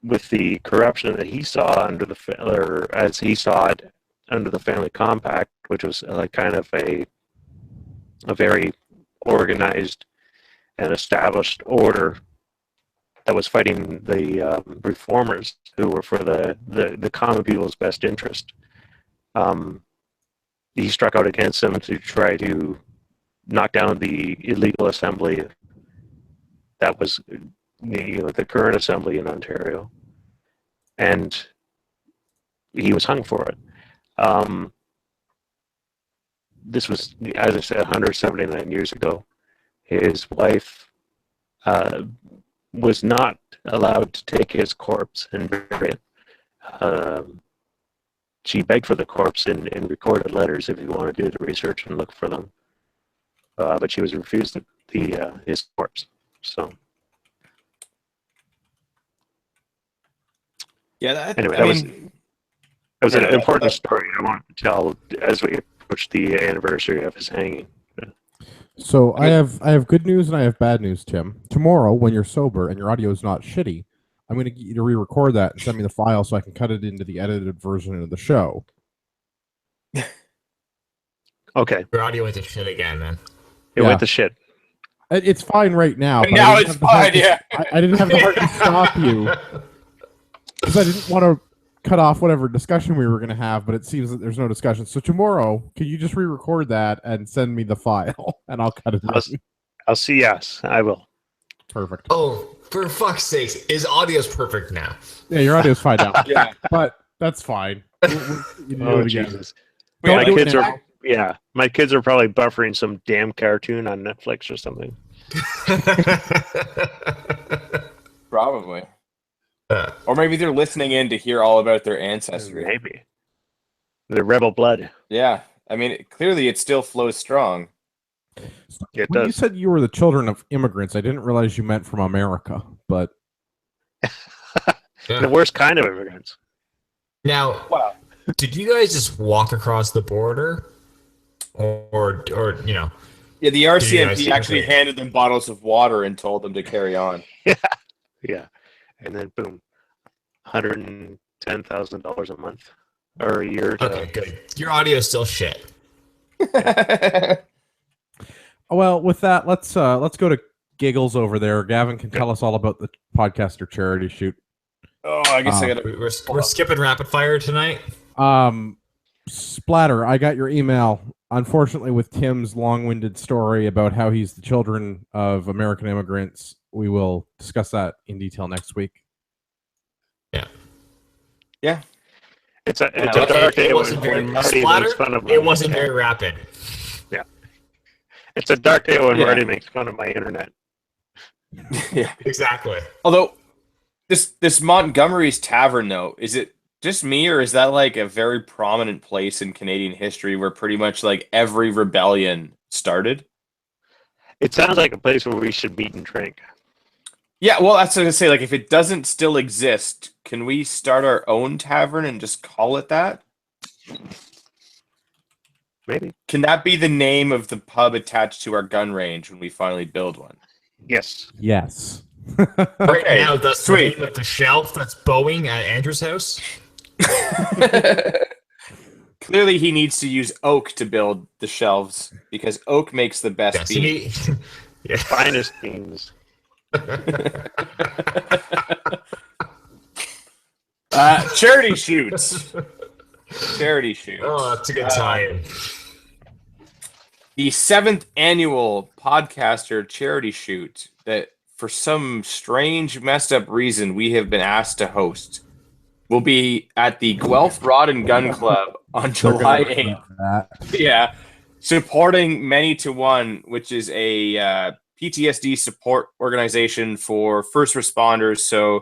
with the corruption that he saw as he saw it under the Family Compact, which was like kind of a very organized and established order that was fighting the reformers who were for the common people's best interest. He struck out against them to try to knock down the illegal assembly that was the current assembly in Ontario, and he was hung for it. This was, as I said, 179 years ago. His wife was not allowed to take his corpse and bury it. She begged for the corpse in recorded letters if you want to do the research and look for them. But she was refused his corpse. So Yeah, anyway, that was an important story I wanted to tell as we approach the anniversary of his hanging. So I have good news and I have bad news, Tim. Tomorrow, when you're sober and your audio is not shitty, I'm going to get you to re-record that and send me the file so I can cut it into the edited version of the show. Okay. Your audio went to shit again, man. It went to shit. It's fine right now. But now it's fine, yeah. I didn't have the heart to stop you because I didn't want to cut off whatever discussion we were going to have, but it seems that there's no discussion. So tomorrow, can you just re-record that and send me the file, and I'll cut it in? I'll see. Yes, I will. Perfect. Oh, for fuck's sakes, his audio's perfect now. Yeah, your audio's fine now. Yeah. But that's fine. You do it again. Jesus. Don't My do it kids now. are my kids are probably buffering some damn cartoon on Netflix or something. Probably. Or maybe they're listening in to hear all about their ancestry. Maybe. The rebel blood. Yeah. I mean, clearly it still flows strong. Yeah, it When you does. said you were the children of immigrants, I didn't realize you meant from America. But Yeah. The worst kind of immigrants. Now, Wow. did you guys just walk across the border, or you know? Yeah, the you guys RCMP actually immigrate? handed them bottles of water and told them to carry on. Yeah. And then boom, $110,000 a month or a year. Okay, good. Your audio is still shit. well, with that, let's go to Giggles over there. Gavin can tell us all about the podcaster charity shoot. Oh, I guess I gotta. We're skipping rapid fire tonight. Splatter, I got your email. Unfortunately, with Tim's long-winded story about how he's the children of American immigrants, we will discuss that in detail next week. Yeah. It's a Okay, dark day It when wasn't very Marty Splatter. makes fun of It my- wasn't very rapid. It's a dark day when Yeah. Marty makes fun of my internet. Yeah. Exactly. Although this Montgomery's Tavern, though, is it just me, or is that like a very prominent place in Canadian history where pretty much like every rebellion started? It sounds like a place where we should meet and drink. Yeah, well, that's what I was gonna say. Like, if it doesn't still exist, can we start our own tavern and just call it that? Maybe. Can that be the name of the pub attached to our gun range when we finally build one? Yes. Yes. Right Okay, now, that's sweet. the name of the shelf that's bowing at Andrew's house. Clearly, he needs to use oak to build the shelves because oak makes the best Yes, beam. yeah. Finest beans. Charity shoots. Charity shoots. Oh, that's a good tie-in. The 7th annual podcaster charity shoot that, for some strange, messed up reason, we have been asked to host will be at the Guelph Rod and Gun Club on July 8th. Yeah. Supporting Many to One, which is a PTSD support organization for first responders. So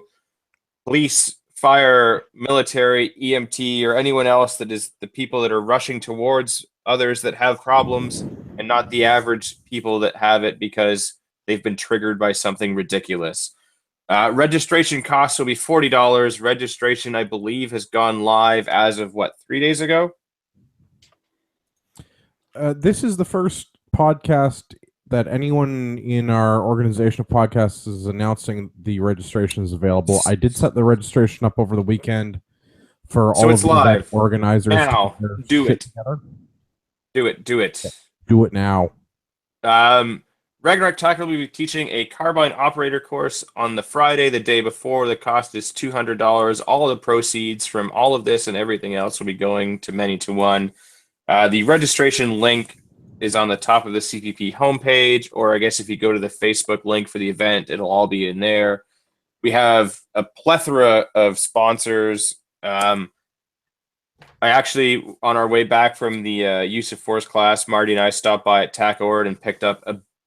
police, fire, military, EMT, or anyone else that is the people that are rushing towards others that have problems, and not the average people that have it because they've been triggered by something ridiculous. Registration costs will be $40. Registration, I believe, has gone live as of 3 days ago? This is the first podcast that anyone in our organization of podcasts is announcing the registration is available. I did set the registration up over the weekend for So all it's of the event live. organizers. to Now, get their do shit it. together. Do it. Do it now. Ragnarok Tucker will be teaching a carbine operator course on the Friday, the day before. The cost is $200. All of the proceeds from all of this and everything else will be going to Many to One. The registration link is on the top of the CPP homepage, or I guess if you go to the Facebook link for the event, it'll all be in there. We have a plethora of sponsors. I actually, on our way back from the use of force class, Marty and I stopped by at TAC Ord and picked up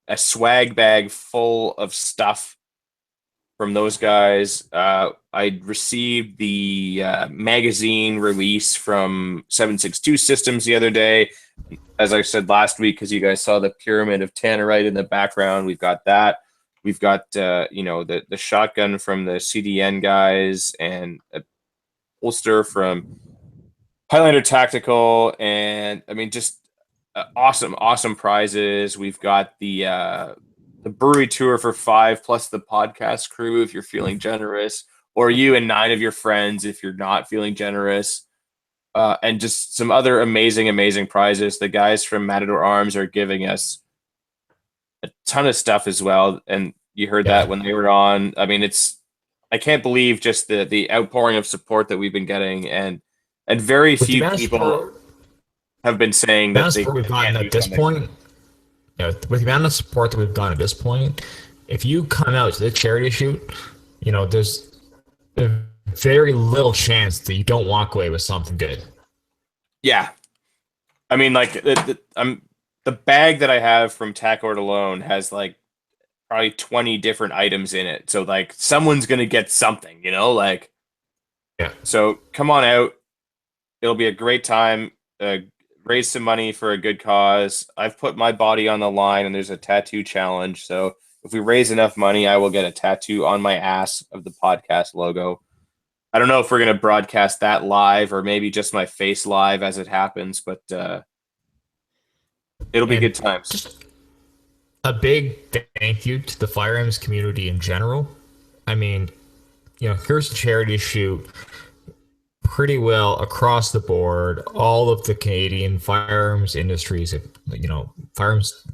a swag bag full of stuff from those guys. I received the magazine release from 762 Systems the other day. As I said last week, because you guys saw the pyramid of tannerite in the background, we've got that. We've got the shotgun from the CDN guys and a holster from Highlander Tactical, and I mean just awesome prizes. We've got the brewery tour for 5 plus the podcast crew if you're feeling generous, or you and 9 of your friends if you're not feeling generous, and just some other amazing prizes. The guys from Matador Arms are giving us a ton of stuff as well, and you heard that when they were on. I mean, I can't believe just the outpouring of support that we've been getting, and very With the few amount of people support- have been saying that they we've gotten can't at do this something. point, with the amount of support that we've gotten at this point, if you come out to the charity shoot, there's a very little chance that you don't walk away with something good. Yeah, I mean, like the bag that I have from TAC Ord alone has like probably 20 different items in it. So like someone's gonna get something, like. Yeah. So come on out. It'll be a great time. raise some money for a good cause. I've put my body on the line, and there's a tattoo challenge. So if we raise enough money, I will get a tattoo on my ass of the podcast logo. I don't know if we're going to broadcast that live or maybe just my face live as it happens, but it'll be good times. Just a big thank you to the firearms community in general. I mean, here's a charity shoot pretty well across the board. All of the Canadian firearms industries, firearms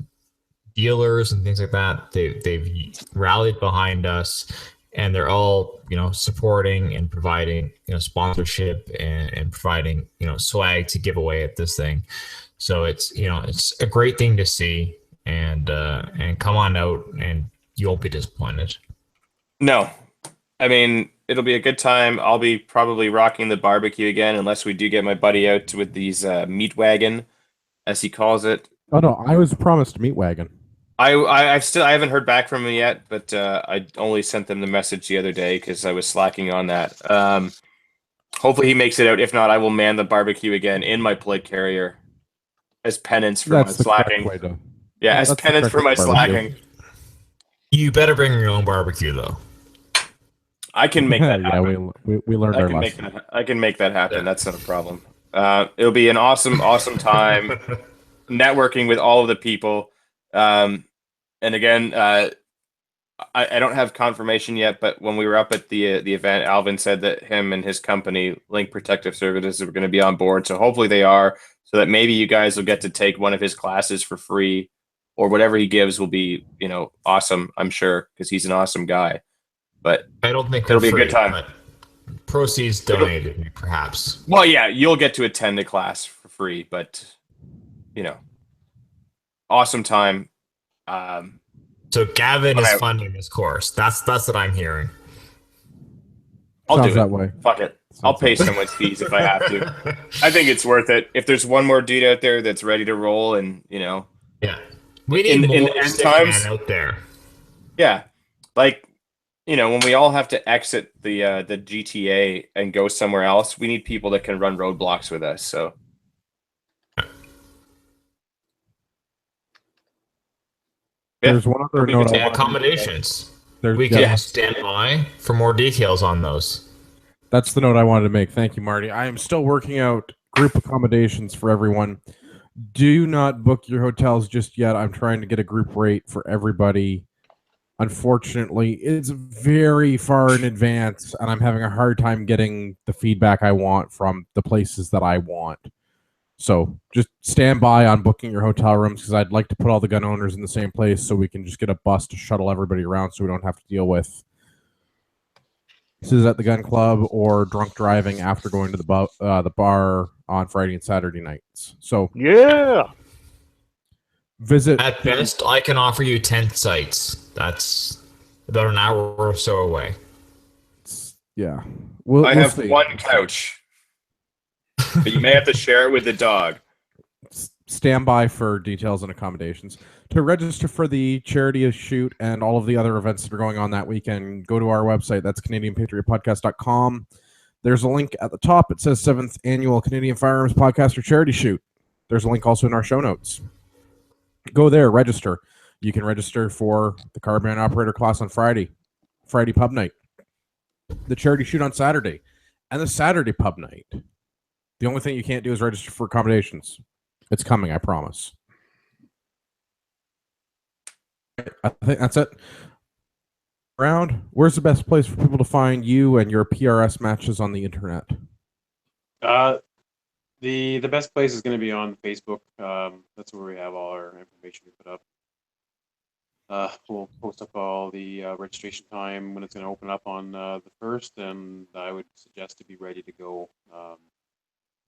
dealers and things like that, they've rallied behind us, and they're all supporting and providing sponsorship and providing swag to give away at this thing. So it's it's a great thing to see, and come on out and you won't be disappointed. No, I mean, it'll be a good time. I'll be probably rocking the barbecue again, unless we do get my buddy out with these meat wagon, as he calls it. Oh no, I was promised meat wagon. I haven't heard back from him yet, but I only sent them the message the other day because I was slacking on that. Hopefully he makes it out. If not, I will man the barbecue again in my plate carrier as penance for my slacking. As penance for my slacking. You better bring your own barbecue, though. I can make that happen. we learned our lesson. I can make that happen. That's not a problem. It'll be an awesome time networking with all of the people. And again, I don't have confirmation yet, but when we were up at the event, Alvin said that him and his company, Link Protective Services, are going to be on board. So hopefully they are, so that maybe you guys will get to take one of his classes for free, or whatever he gives will be, awesome, I'm sure, because he's an awesome guy. But I don't think it'll be a good time. Proceeds donated, perhaps. Well, yeah, you'll get to attend the class for free, but awesome time. So Gavin is funding this course. That's what I'm hearing. I'll Sounds do it. that way. Fuck it. I'll pay someone's fees if I have to. I think it's worth it. If there's one more dude out there that's ready to roll, and yeah, we need in more end times out there. Yeah, like when we all have to exit the GTA and go somewhere else, we need people that can run roadblocks with us. So. There's one other note. Accommodations. We can stand by for more details on those. That's the note I wanted to make. Thank you, Marty. I am still working out group accommodations for everyone. Do not book your hotels just yet. I'm trying to get a group rate for everybody. Unfortunately, it's very far in advance, and I'm having a hard time getting the feedback I want from the places that I want. So just stand by on booking your hotel rooms, because I'd like to put all the gun owners in the same place so we can just get a bus to shuttle everybody around, so we don't have to deal with this is at the gun club or drunk driving after going to the bar on Friday and Saturday nights. So visit. At best, I can offer you 10 sites. That's about an hour or so away. Yeah, I have one couch. But you may have to share it with the dog. Stand by for details and accommodations. To register for the charity shoot and all of the other events that are going on that weekend, go to our website. That's CanadianPatriotPodcast.com. There's a link at the top. It says 7th Annual Canadian Firearms Podcast or Charity Shoot. There's a link also in our show notes. Go there, register. You can register for the Carbine Operator class on Friday pub night, the charity shoot on Saturday, and the Saturday pub night. The only thing you can't do is register for accommodations. It's coming, I promise. I think that's it. Where's the best place for people to find you and your PRS matches on the internet? The best place is going to be on Facebook. That's where we have all our information we put up. We'll post up all the registration time when it's going to open up on the 1st, and I would suggest to be ready to go.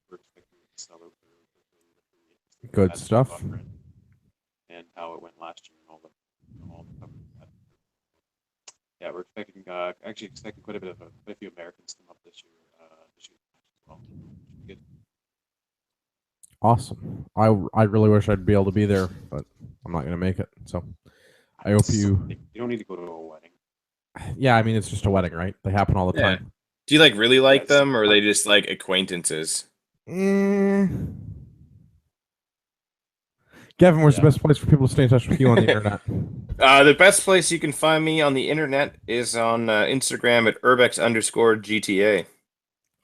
We're expecting to sell out good stuff. And how it went last year and all the yeah, we're expecting quite a few Americans to come up this year to shoot as well. Good. Awesome. I really wish I'd be able to be there, but I'm not going to make it. So I hope you don't need to go to a wedding. Yeah, I mean, it's just a wedding, right? They happen all the time. Do you really like them, or are they just like acquaintances? Gavin, where's the best place for people to stay in touch with you on the internet? The best place you can find me on the internet is on Instagram at urbex_GTA.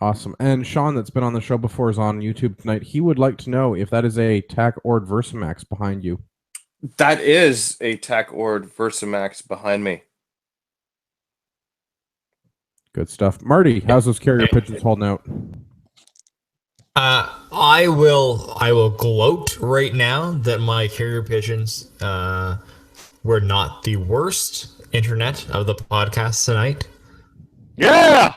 Awesome. And Sean, that's been on the show before, is on YouTube tonight. He would like to know if that is a TAC Ord Versamax behind you. That is a TAC Ord Versamax behind me. Good stuff. Marty, how's those carrier pigeons holding out? I will gloat right now that my carrier pigeons were not the worst internet of the podcast tonight. Yeah.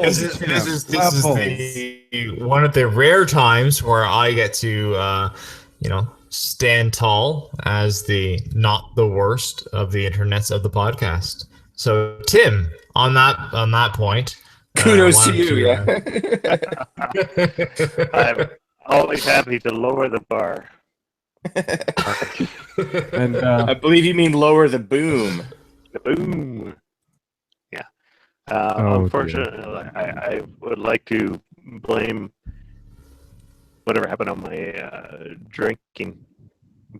This is one of the rare times where I get to stand tall as the not the worst of the internets of the podcast. So Tim, on that point, kudos to you. I'm always happy to lower the bar. And I believe you mean lower the boom. The boom. Yeah. Unfortunately, I would like to blame whatever happened on my drinking,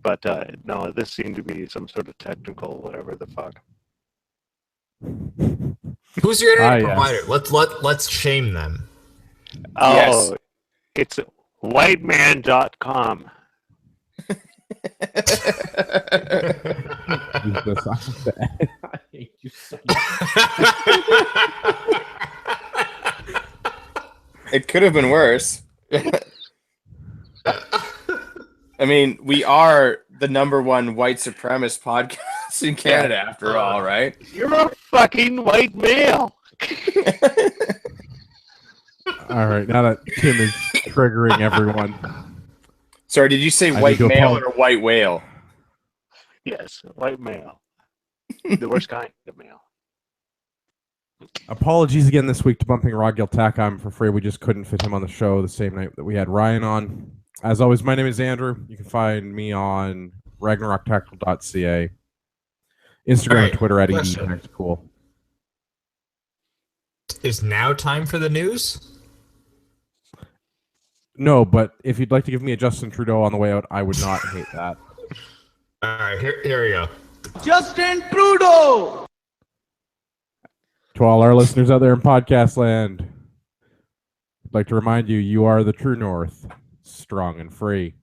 but no, this seemed to be some sort of technical whatever the fuck. Who's your internet provider? Let's shame them. Oh, Yes. It's whiteman.com. Jesus, I hate you so It could have been worse. I mean, we are the #1 white supremacist podcast in Canada, after all, right? You're a fucking white male. All right, now that Tim is triggering everyone. Sorry, did you say I white need to male apologize. or white whale? Yes, white male. The worst kind of male. Apologies again this week to Bumping Rogil Tack. I'm afraid we just couldn't fit him on the show the same night that we had Ryan on. As always, my name is Andrew. You can find me on RagnarokTactical.ca, Instagram and Twitter at EDTactical. Is now time for the news? No, but if you'd like to give me a Justin Trudeau on the way out, I would not hate that. All right, here we go. Justin Trudeau! To all our listeners out there in podcast land, I'd like to remind you, you are the true north, strong and free.